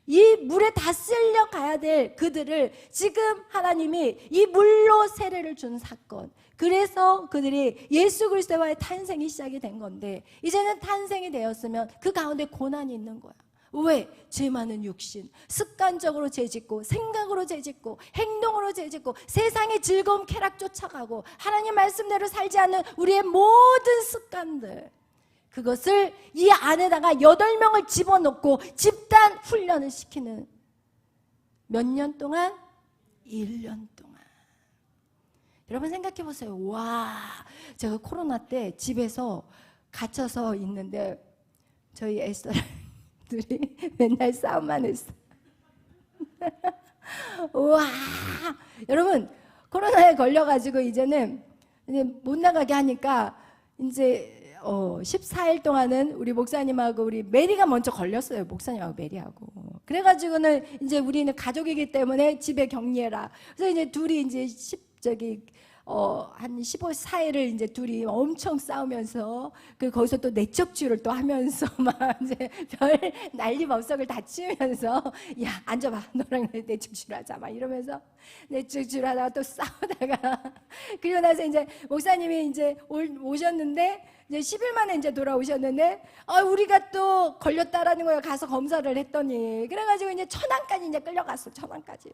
[SPEAKER 1] 이 물에 다 쓸려 가야 될 그들을 지금 하나님이 이 물로 세례를 준 사건, 그래서 그들이 예수 그리스도와의 탄생이 시작이 된 건데, 이제는 탄생이 되었으면 그 가운데 고난이 있는 거야. 왜? 죄 많은 육신, 습관적으로 죄짓고, 생각으로 죄짓고, 행동으로 죄짓고, 세상의 즐거움 쾌락 쫓아가고, 하나님 말씀대로 살지 않는 우리의 모든 습관들, 그것을 이 안에다가 8명을 집어넣고 집단 훈련을 시키는, 몇 년 동안? 1년 동안. 여러분 생각해 보세요. 와, 제가 코로나 때 집에서 갇혀서 있는데 저희 애들이 맨날 싸움만 했어. 와, 여러분 코로나에 걸려가지고 이제는 이제 못 나가게 하니까 이제 14일 동안은 우리 목사님하고 우리 메리가 먼저 걸렸어요. 목사님하고 메리하고. 그래가지고는 이제 우리는 가족이기 때문에 집에 격리해라. 그래서 이제 둘이 이제 한 14일을 이제 둘이 엄청 싸우면서, 거기서 또 내적주를 또 하면서 막 이제 별 난리법석을 다 치우면서, 야, 앉아봐, 너랑 내적주를 하자, 막 이러면서 내적주를 하다가 또 싸우다가, 그리고 나서 이제 목사님이 이제 오셨는데, 이제 10일 만에 이제 돌아오셨는데, 우리가 또 걸렸다라는 거예요. 가서 검사를 했더니. 그래가지고 이제 천안까지 이제 끌려갔어. 천안까지.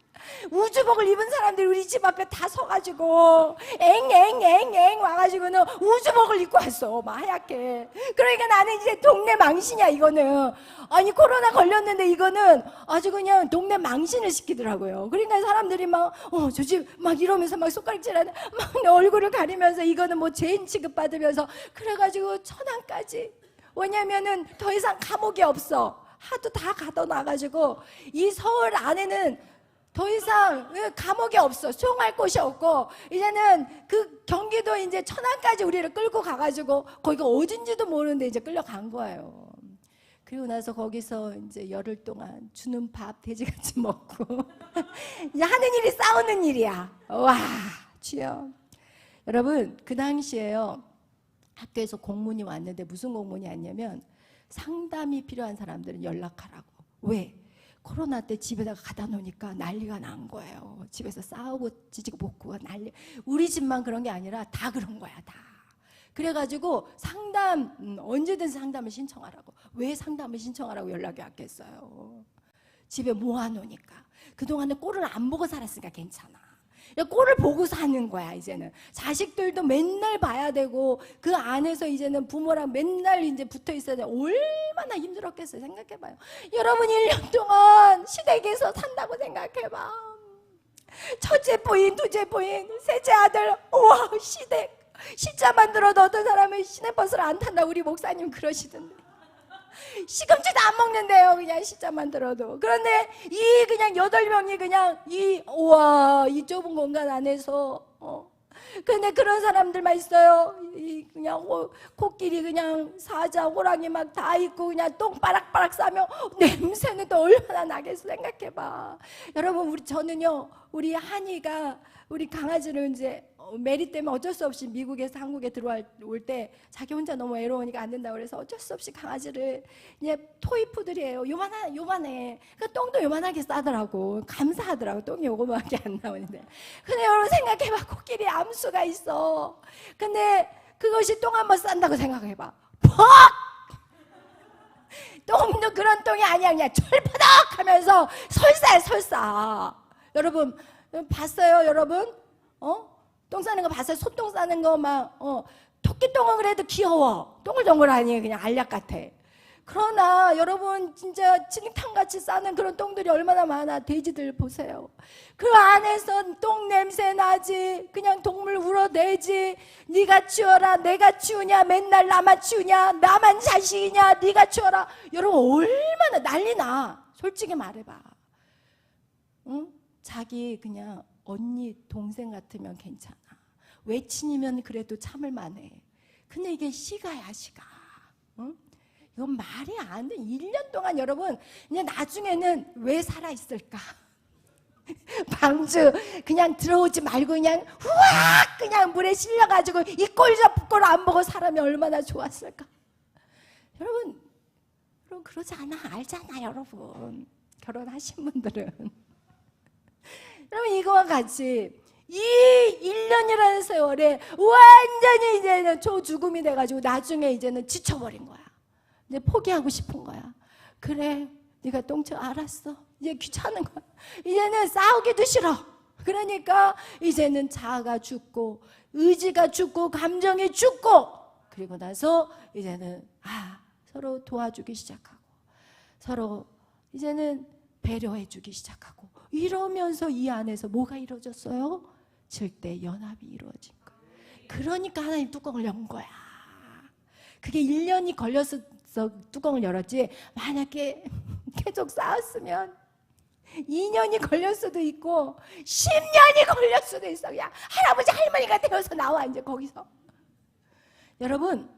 [SPEAKER 1] 우주복을 입은 사람들이 우리 집 앞에 다 서가지고 앵앵앵앵 와가지고는 우주복을 입고 왔어. 막 하얗게. 그러니까 나는 이제 동네 망신이야, 이거는. 아니, 코로나 걸렸는데 이거는 아주 그냥 동네 망신을 시키더라고요. 그러니까 사람들이 막 저 집 막 이러면서 막 손가락질하는, 막 내 얼굴을 가리면서 이거는 뭐 죄인 취급받으면서, 그래가지고 천안까지. 왜냐면은 더 이상 감옥이 없어. 하도 다 가둬놔가지고 이 서울 안에는 더 이상 감옥이 없어. 수용할 곳이 없고, 이제는 그 경기도 이제 천안까지 우리를 끌고 가가지고 거기가 어딘지도 모르는데 이제 끌려간 거예요. 그리고 나서 거기서 이제 열흘 동안 주는 밥 돼지같이 먹고 이제 하는 일이 싸우는 일이야. 와, 주여. 여러분, 그 당시에요, 학교에서 공문이 왔는데 무슨 공문이 왔냐면, 상담이 필요한 사람들은 연락하라고. 왜? 코로나 때 집에다가 갖다 놓으니까 난리가 난 거예요. 집에서 싸우고 찢고 볶고 난리. 우리 집만 그런 게 아니라 다 그런 거야, 다. 그래가지고 언제든 상담을 신청하라고. 왜 상담을 신청하라고 연락이 왔겠어요? 집에 모아놓으니까. 그동안에 꼴을 안 보고 살았으니까 괜찮아. 꼴을 보고 사는 거야, 이제는. 자식들도 맨날 봐야 되고, 그 안에서 이제는 부모랑 맨날 이제 붙어 있어야 돼. 얼마나 힘들었겠어요, 생각해봐요. 여러분, 1년 동안 시댁에서 산다고 생각해봐. 첫째 부인, 둘째 부인, 셋째 아들. 우와, 시댁. 시자만 들어도 어떤 사람은 시내버스를 안 탄다. 우리 목사님 그러시던데. 시금치도 안 먹는데요. 그냥 시자만 들어도. 그런데 이 그냥 8명이 그냥 우와, 이 좁은 공간 안에서 근데 그런 사람들만 있어요. 그냥 코끼리 그냥 사자, 호랑이 막 다 있고 그냥 똥 바락바락 싸며 냄새는 또 얼마나 나겠어. 생각해봐. 여러분, 저는요, 우리 한이가 우리 강아지를 이제 메리 때문에 어쩔 수 없이 미국에서 한국에 들어올 때 자기 혼자 너무 외로우니까 안 된다고 그래서 어쩔 수 없이 강아지를 이제 토이푸들이에요. 요만해. 그 똥도 요만하게 싸더라고. 감사하더라고. 똥이 요거밖에 안 나오는데. 근데 여러분 생각해봐. 코끼리 암수가 있어. 근데 그것이 똥 한 번 싼다고 생각해봐. 퍽! 똥도 그런 똥이 아니야. 그냥 철퍼덕 하면서 설사. 여러분 봤어요, 여러분? 똥 싸는 거 봤어요? 소똥 싸는 거 막, 토끼똥은 그래도 귀여워. 동글동글하니 그냥 알약 같아. 그러나 여러분 진짜 진탕같이 싸는 그런 똥들이 얼마나 많아. 돼지들 보세요. 그 안에서 똥 냄새 나지. 그냥 동물 울어대지. 네가 치워라. 내가 치우냐. 맨날 나만 치우냐. 나만 자식이냐. 네가 치워라. 여러분 얼마나 난리나. 솔직히 말해봐. 응? 자기 그냥 언니, 동생 같으면 괜찮아. 외친이면 그래도 참을 만해. 근데 이게 시가야, 시가. 응? 이건 말이 안 돼. 1년 동안 여러분, 그냥 나중에는 왜 살아있을까? 방주 그냥 들어오지 말고 그냥 후악 그냥 물에 실려가지고 이 꼴잡고 안 보고 살아면 얼마나 좋았을까? 여러분 그러지 않아. 알잖아, 여러분. 결혼하신 분들은. 여러분 이거와 같이 이 1년이라는 세월에 완전히 이제는 초죽음이 돼가지고 나중에 이제는 지쳐버린 거야. 이제 포기하고 싶은 거야. 그래, 네가 똥쳐 알았어. 이제 귀찮은 거야. 이제는 싸우기도 싫어. 그러니까 이제는 자아가 죽고 의지가 죽고 감정이 죽고 그리고 나서 이제는 서로 도와주기 시작하고 서로 이제는 배려해주기 시작하고 이러면서 이 안에서 뭐가 이루어졌어요? 절대 연합이 이루어진 거야. 그러니까 하나님 뚜껑을 연 거야. 그게 1년이 걸려서 뚜껑을 열었지 만약에 계속 싸웠으면 2년이 걸릴 수도 있고 10년이 걸릴 수도 있어. 그냥 할아버지 할머니가 되어서 나와 이제 거기서. 여러분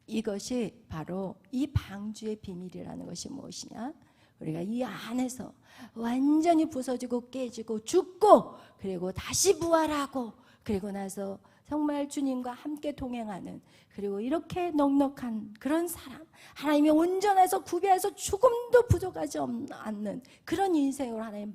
[SPEAKER 1] 이것이 바로 이 방주의 비밀이라는 것이 무엇이냐? 우리가 이 안에서 완전히 부서지고 깨지고 죽고 그리고 다시 부활하고 그리고 나서 정말 주님과 함께 동행하는 그리고 이렇게 넉넉한 그런 사람 하나님이 온전해서 구비해서 조금도 부족하지 않는 그런 인생으로 하나님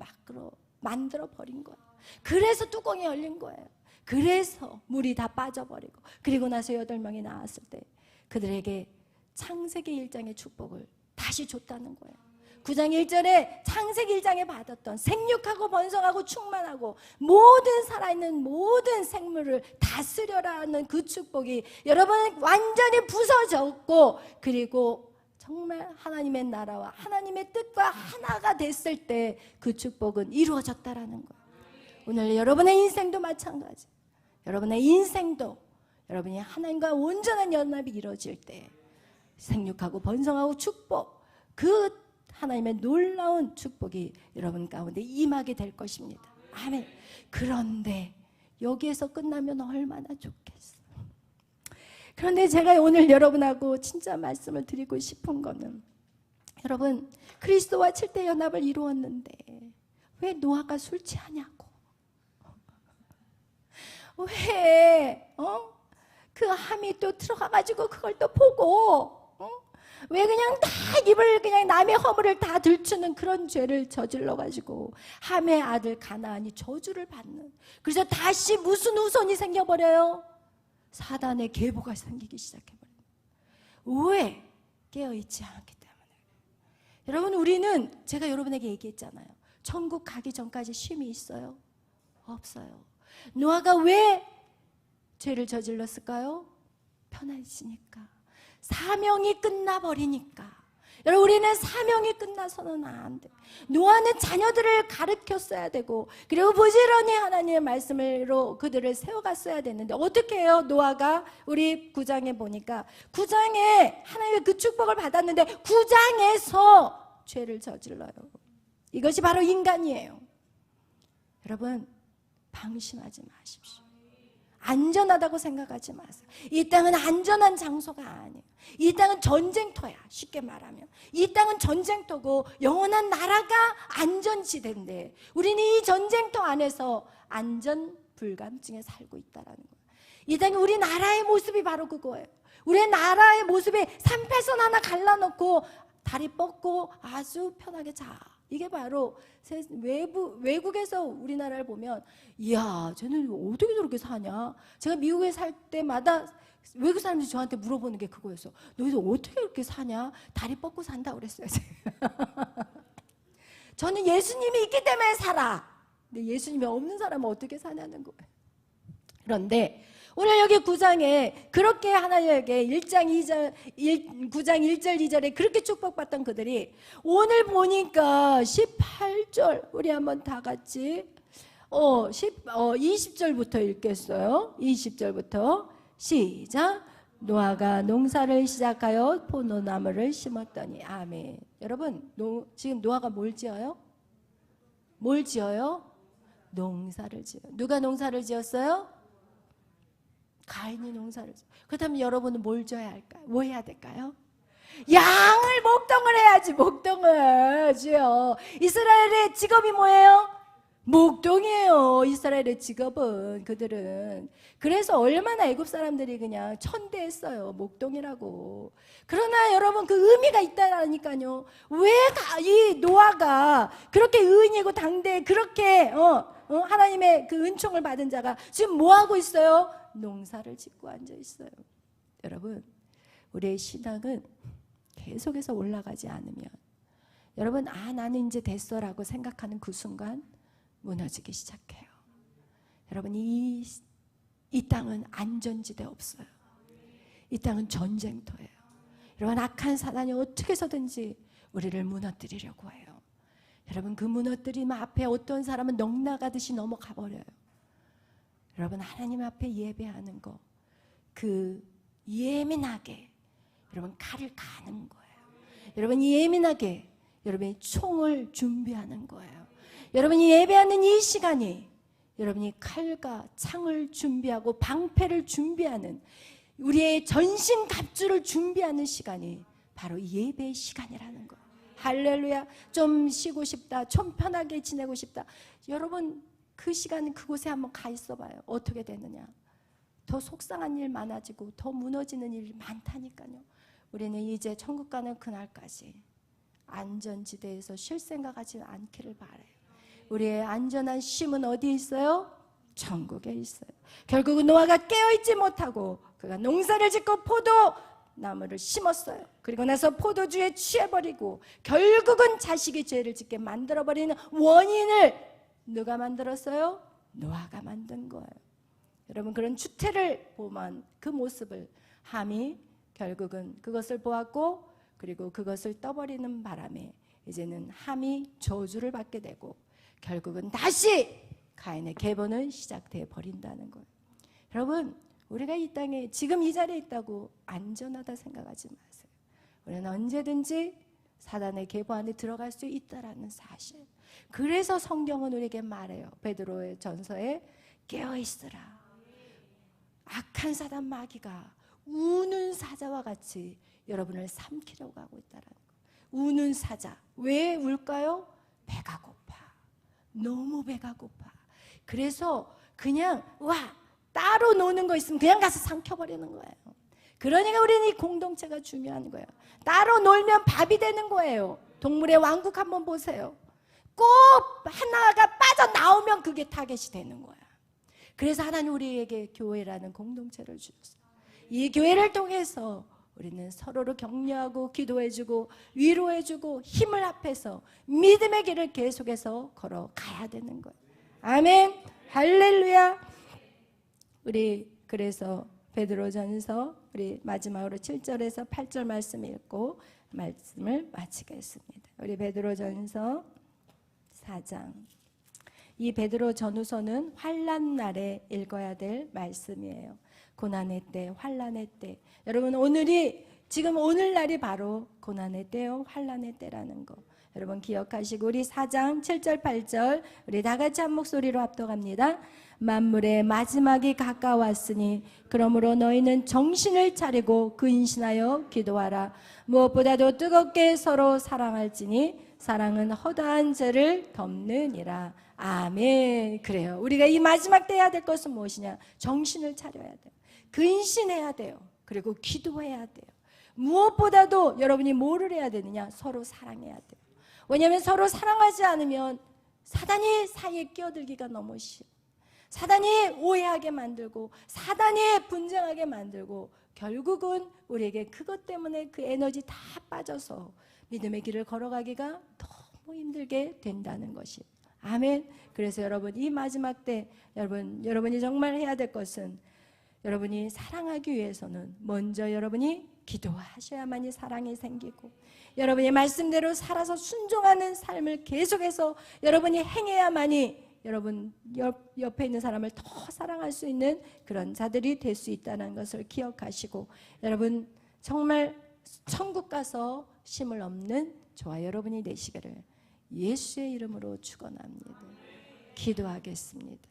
[SPEAKER 1] 만들어 버린 거예요. 그래서 뚜껑이 열린 거예요. 그래서 물이 다 빠져버리고 그리고 나서 8명이 나왔을 때 그들에게 창세기 1장의 축복을 다시 줬다는 거예요. 9장 1절에 창세기 1장에 받았던 생육하고 번성하고 충만하고 모든 살아있는 모든 생물을 다스려라는 그 축복이 여러분 완전히 부서졌고 그리고 정말 하나님의 나라와 하나님의 뜻과 하나가 됐을 때 그 축복은 이루어졌다라는 거예요. 오늘 여러분의 인생도 마찬가지. 여러분의 인생도 여러분이 하나님과 온전한 연합이 이루어질 때 생육하고 번성하고 축복 그 하나님의 놀라운 축복이 여러분 가운데 임하게 될 것입니다. 아멘. 그런데 여기에서 끝나면 얼마나 좋겠어. 그런데 제가 오늘 여러분하고 진짜 말씀을 드리고 싶은 거는 여러분 그리스도와 7대 연합을 이루었는데 왜 노아가 술 취하냐고. 왜 그 함이 또 들어가가지고 그걸 또 보고 왜 그냥 다 입을 그냥 남의 허물을 다 들추는 그런 죄를 저질러가지고 함의 아들 가나안이 저주를 받는 그래서 다시 무슨 후손이 생겨버려요? 사단의 계보가 생기기 시작해버려요. 왜? 깨어있지 않기 때문에. 여러분 우리는 제가 여러분에게 얘기했잖아요. 천국 가기 전까지 쉼이 있어요? 없어요. 노아가 왜 죄를 저질렀을까요? 편해지니까. 사명이 끝나버리니까. 여러분, 우리는 사명이 끝나서는 안 돼. 노아는 자녀들을 가르쳤어야 되고, 그리고 부지런히 하나님의 말씀으로 그들을 세워갔어야 되는데, 어떻게 해요? 노아가 우리 9장에 보니까 9장에 하나님의 그 축복을 받았는데 9장에서 죄를 저질러요. 이것이 바로 인간이에요. 여러분, 방심하지 마십시오. 안전하다고 생각하지 마세요. 이 땅은 안전한 장소가 아니에요. 이 땅은 전쟁터야. 쉽게 말하면 이 땅은 전쟁터고 영원한 나라가 안전지대인데, 우리는 이 전쟁터 안에서 안전 불감증에 살고 있다는 거예요. 이 땅이 우리 나라의 모습이 바로 그거예요. 우리 나라의 모습에 3패선 하나 갈라놓고 다리 뻗고 아주 편하게 자. 이게 바로 외국에서 우리나라를 보면, 이야, 쟤는 어떻게 저렇게 사냐? 제가 미국에 살 때마다 외국 사람들이 저한테 물어보는 게 그거였어. 너희들 어떻게 그렇게 사냐? 다리 뻗고 산다고 그랬어요. 저는 예수님이 있기 때문에 살아. 근데 예수님이 없는 사람은 어떻게 사냐는 거예요. 그런데 오늘 여기 9장에 그렇게 하나님에게 9장 1절 2절에 그렇게 축복받던 그들이 오늘 보니까 18절, 우리 한번 다 같이 20절부터 읽겠어요. 20절부터 시작. 노아가 농사를 시작하여 포도나무를 심었더니. 아멘. 여러분, 지금 노아가 뭘 지어요? 뭘 지어요? 농사를 지어요. 누가 농사를 지었어요? 가인이 농사를 지어요. 그렇다면 여러분은 뭘 지어야 할까요? 뭐 해야 될까요? 양을 목동을 해야지. 목동을 지어. 이스라엘의 직업이 뭐예요? 목동이에요. 이스라엘의 직업은. 그들은 그래서 얼마나 애굽 사람들이 그냥 천대했어요. 목동이라고. 그러나 여러분, 그 의미가 있다니까요. 왜 이 노아가 그렇게 의인이고 당대에 그렇게 하나님의 그 은총을 받은 자가 지금 뭐 하고 있어요? 농사를 짓고 앉아 있어요. 여러분, 우리의 신앙은 계속해서 올라가지 않으면, 여러분, 나는 이제 됐어라고 생각하는 그 순간 무너지기 시작해요. 여러분, 이 땅은 안전지대 없어요. 이 땅은 전쟁터예요. 여러분, 악한 사단이 어떻게 해서든지 우리를 무너뜨리려고 해요. 여러분, 그 무너뜨림 앞에 어떤 사람은 넋나가듯이 넘어가 버려요. 여러분, 하나님 앞에 예배하는 거, 그 예민하게 여러분 칼을 가는 거예요. 여러분, 예민하게 여러분이 총을 준비하는 거예요. 여러분이 예배하는 이 시간이 여러분이 칼과 창을 준비하고 방패를 준비하는, 우리의 전신 갑주를 준비하는 시간이 바로 예배의 시간이라는 거예요. 할렐루야. 좀 쉬고 싶다, 좀 편하게 지내고 싶다. 여러분, 그 시간 그곳에 한번 가 있어 봐요. 어떻게 되느냐. 더 속상한 일 많아지고 더 무너지는 일 많다니까요. 우리는 이제 천국 가는 그날까지 안전지대에서 쉴 생각하지 않기를 바라요. 우리의 안전한 쉼은 어디에 있어요? 천국에 있어요. 결국은 노아가 깨어있지 못하고 그가 농사를 짓고 포도나무를 심었어요. 그리고 나서 포도주에 취해버리고 결국은 자식이 죄를 짓게 만들어버리는 원인을 누가 만들었어요? 노아가 만든 거예요. 여러분, 그런 추태를 보면 그 모습을 함이 결국은 그것을 보았고, 그리고 그것을 떠버리는 바람에 이제는 함이 저주를 받게 되고 결국은 다시 가인의 계보는 시작돼 버린다는 거예요. 여러분, 우리가 이 땅에 지금 이 자리에 있다고 안전하다 생각하지 마세요. 우리는 언제든지 사단의 계보 안에 들어갈 수 있다라는 사실. 그래서 성경은 우리에게 말해요. 베드로의 전서에 깨어있으라. 악한 사단 마귀가 우는 사자와 같이 여러분을 삼키려고 하고 있다는 거예요. 우는 사자. 왜 울까요? 배가 고파. 너무 배가 고파. 그래서 그냥 따로 노는 거 있으면 그냥 가서 삼켜버리는 거예요. 그러니까 우리는 이 공동체가 중요한 거예요. 따로 놀면 밥이 되는 거예요. 동물의 왕국 한번 보세요. 꼭 하나가 빠져나오면 그게 타겟이 되는 거야. 그래서 하나님 우리에게 교회라는 공동체를 주셨어요. 이 교회를 통해서 우리는 서로를 격려하고 기도해주고 위로해주고 힘을 합해서 믿음의 길을 계속해서 걸어가야 되는 거예요. 아멘. 할렐루야. 우리 그래서 베드로전서 우리 마지막으로 7절에서 8절 말씀 읽고 말씀을 마치겠습니다. 우리 베드로전서 4장. 이 베드로 전후서는 환난 날에 읽어야 될 말씀이에요. 고난의 때, 환난의 때. 여러분, 지금 오늘날이 바로 고난의 때요, 환난의 때라는 거 여러분 기억하시고, 우리 4장 7절 8절 우리 다 같이 한 목소리로 합독합니다. 만물의 마지막이 가까웠으니 그러므로 너희는 정신을 차리고 근신하여 기도하라. 무엇보다도 뜨겁게 서로 사랑할지니 사랑은 허다한 죄를 덮느니라. 아멘. 그래요. 우리가 이 마지막 때 해야 될 것은 무엇이냐? 정신을 차려야 돼요. 근신해야 돼요. 그리고 기도해야 돼요. 무엇보다도 여러분이 뭐를 해야 되느냐? 서로 사랑해야 돼요. 왜냐하면 서로 사랑하지 않으면 사단이 사이에 끼어들기가 너무 쉬워. 사단이 오해하게 만들고 사단이 분쟁하게 만들고 결국은 우리에게 그것 때문에 그 에너지 다 빠져서 믿음의 길을 걸어가기가 너무 힘들게 된다는 것이. 아멘. 그래서 여러분, 이 마지막 때 여러분이 정말 해야 될 것은, 여러분이 사랑하기 위해서는 먼저 여러분이 기도하셔야만이 사랑이 생기고, 여러분이 말씀대로 살아서 순종하는 삶을 계속해서 여러분이 행해야만이 여러분 옆에 있는 사람을 더 사랑할 수 있는 그런 자들이 될 수 있다는 것을 기억하시고, 여러분 정말 천국 가서 심을 없는 저와 여러분이 되시기를 예수의 이름으로 축원합니다. 기도하겠습니다.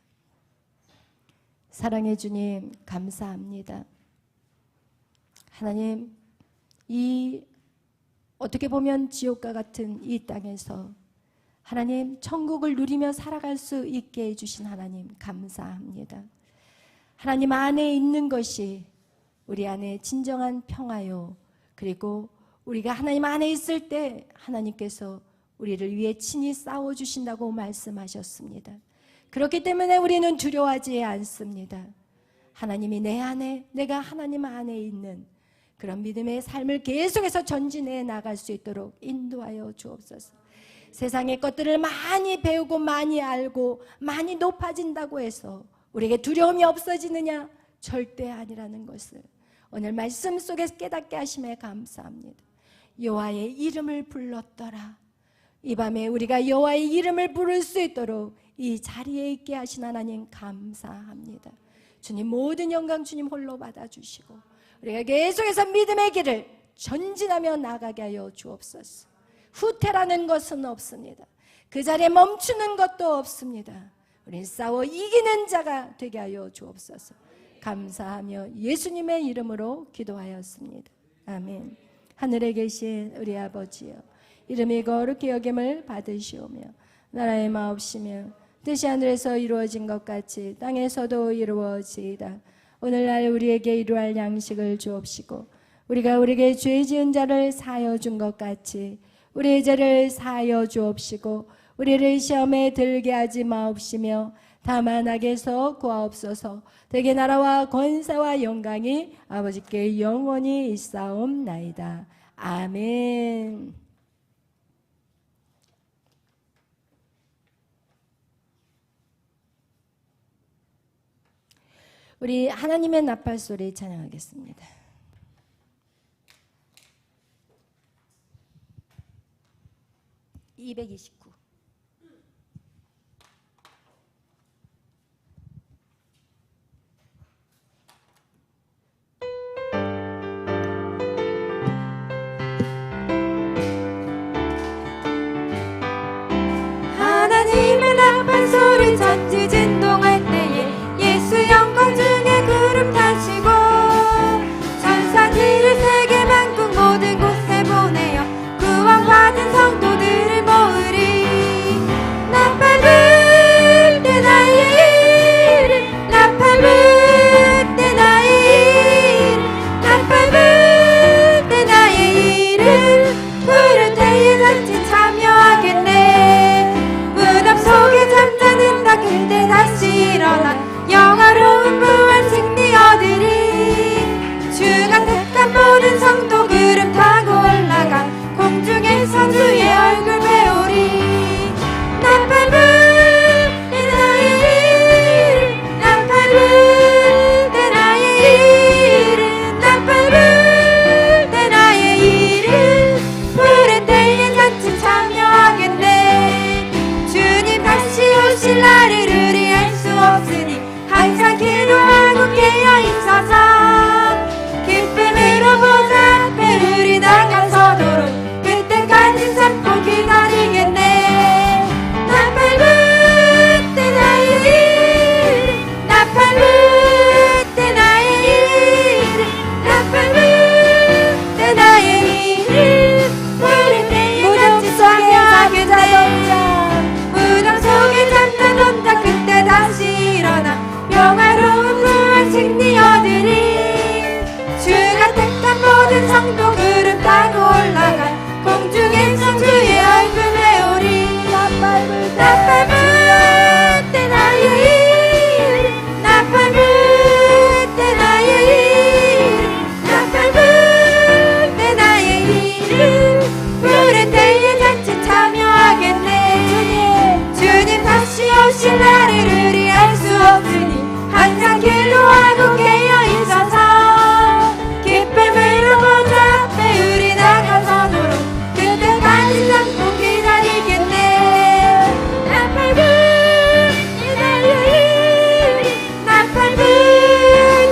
[SPEAKER 1] 사랑의 주님, 감사합니다. 하나님, 이 어떻게 보면 지옥과 같은 이 땅에서 하나님 천국을 누리며 살아갈 수 있게 해주신 하나님, 감사합니다. 하나님 안에 있는 것이 우리 안에 진정한 평화요, 그리고 우리가 하나님 안에 있을 때 하나님께서 우리를 위해 친히 싸워주신다고 말씀하셨습니다. 그렇기 때문에 우리는 두려워하지 않습니다. 하나님이 내 안에, 내가 하나님 안에 있는 그런 믿음의 삶을 계속해서 전진해 나갈 수 있도록 인도하여 주옵소서. 세상의 것들을 많이 배우고 많이 알고 많이 높아진다고 해서 우리에게 두려움이 없어지느냐? 절대 아니라는 것을 오늘 말씀 속에서 깨닫게 하심에 감사합니다. 여호와의 이름을 불렀더라. 이 밤에 우리가 여호와의 이름을 부를 수 있도록 이 자리에 있게 하신 하나님, 감사합니다. 주님, 모든 영광 주님 홀로 받아주시고 우리가 계속해서 믿음의 길을 전진하며 나가게 하여 주옵소서. 후퇴라는 것은 없습니다. 그 자리에 멈추는 것도 없습니다. 우리 싸워 이기는 자가 되게 하여 주옵소서. 감사하며 예수님의 이름으로 기도하였습니다. 아멘. 하늘에 계신 우리 아버지여, 이름이 거룩히 여김을 받으시오며 나라의 마옵시며 뜻이 하늘에서 이루어진 것 같이 땅에서도 이루어지이다. 오늘날 우리에게 이루할 양식을 주옵시고 우리가 우리에게 죄 지은 자를 사하여 준 것 같이 우리의 죄를 사하여 주옵시고 우리를 시험에 들게 하지 마옵시며 다만 악에서 구하옵소서. 대개 나라와 권세와 영광이 아버지께 영원히 있사옵나이다. 아멘. 우리 하나님의 나팔 소리 찬양하겠습니다. (229)
[SPEAKER 2] 하나님의 나팔 소리 천지 진동할 때에 예수 영광 중에 구름 타시고 천사들을 세계 만국 모든 곳에 보내어 구원받은 성도들을 모으리. 오실 날을 의리할 수 없으니 항상 기도하고 깨어 있어서 기쁨으로 보좌 앞에 우리 나가서도록 그때까지 참고 기다리겠네. 나팔불 때 나의 일, 나팔불 때 나의 일, 나팔불 때 나의 일. 부를 때에 같이 참여하겠네. 무덤 속에 잠깐 온다 그때 다시 일어나 평화로운 부활 승리 얻으리. 주가 택한 모든 성도 구름 타고 올라가 공중에서 주의 얼굴 배우리. 나팔불 때 나의 일, 나팔불 때 나의 일, 나팔불 때 나의 일. 부를 때에 같이 참여하겠네. 주님 다시 오실 날을 의리할 수 없으니 항상 기도하고 깨어 있어서 기쁨으로 보좌 앞에 우리 나가서도록 그때까지 참고 기다리겠네. 나팔불 때 나의 일, 나팔불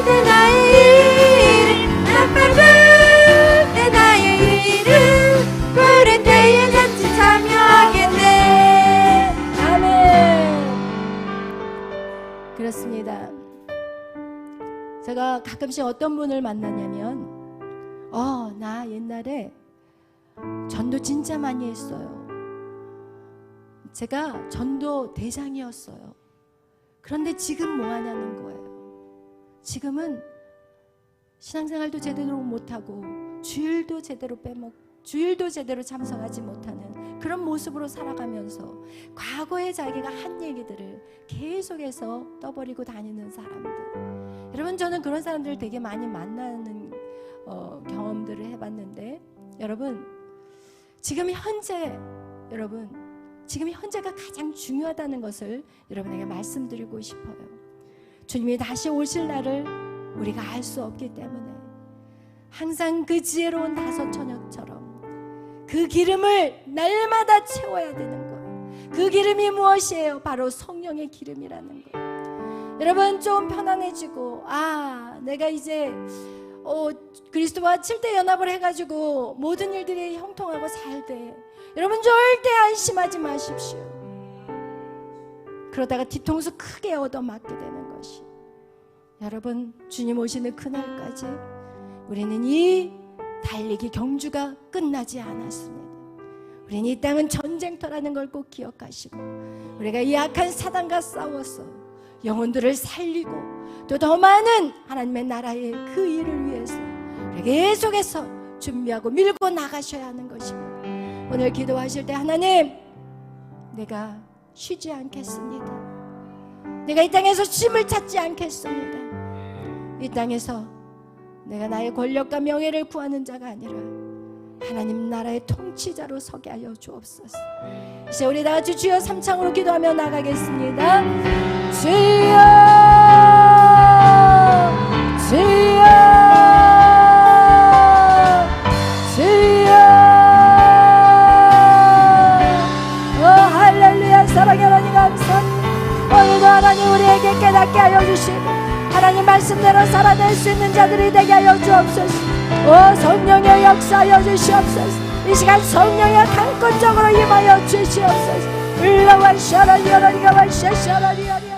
[SPEAKER 2] 때 나의 일, 나팔불 때 나의 일. 부를 때에 같이 참여하겠네. 아멘.
[SPEAKER 1] 그렇습니다. 제가 가끔씩 어떤 분을 만나냐면 나 옛날에 전도 진짜 많이 했어요. 제가 전도 대장이었어요. 그런데 지금 뭐 하냐는 거예요. 지금은 신앙생활도 제대로 못하고 주일도 제대로 주일도 제대로 참석하지 못하는 그런 모습으로 살아가면서 과거에 자기가 한 얘기들을 계속해서 떠버리고 다니는 사람들. 여러분, 저는 그런 사람들을 되게 많이 만나는 경험들을 해봤는데, 여러분 지금 현재가 가장 중요하다는 것을 여러분에게 말씀드리고 싶어요. 주님이 다시 오실 날을 우리가 알 수 없기 때문에 항상 그 지혜로운 다섯 처녀처럼 그 기름을 날마다 채워야 되는 거예요. 그 기름이 무엇이에요? 바로 성령의 기름이라는 거예요. 여러분, 좀 편안해지고 내가 이제 그리스도와 7대 연합을 해가지고 모든 일들이 형통하고 잘 돼. 여러분, 절대 안심하지 마십시오. 그러다가 뒤통수 크게 얻어맞게 되는 것이, 여러분, 주님 오시는 그날까지 우리는 이 달리기 경주가 끝나지 않았습니다. 우리는 이 땅은 전쟁터라는 걸 꼭 기억하시고, 우리가 이 악한 사단과 싸워서 영혼들을 살리고 또 더 많은 하나님의 나라의 그 일을 위해서 우리가 계속해서 준비하고 밀고 나가셔야 하는 것입니다. 오늘 기도하실 때, 하나님, 내가 쉬지 않겠습니다. 내가 이 땅에서 쉼을 찾지 않겠습니다. 이 땅에서 내가 나의 권력과 명예를 구하는 자가 아니라 하나님 나라의 통치자로 서게 하여 주옵소서. 이제 우리 다 같이 주여 삼창으로 기도하며 나가겠습니다. 주여, 주여, 주여. 할렐루야. 사랑의 하나님 감사합니다. 오늘도 하나님 우리에게 깨닫게 하여 주시고 하나님 말씀대로 살아낼 수 있는 자들이 되게 하여 주옵소서. 성령의 역사하여 주시옵소서. 이 시간 성령의 강권적으로 임하여 주시옵소서. 울라와 샤라리아라리가 와 샤샤라리아리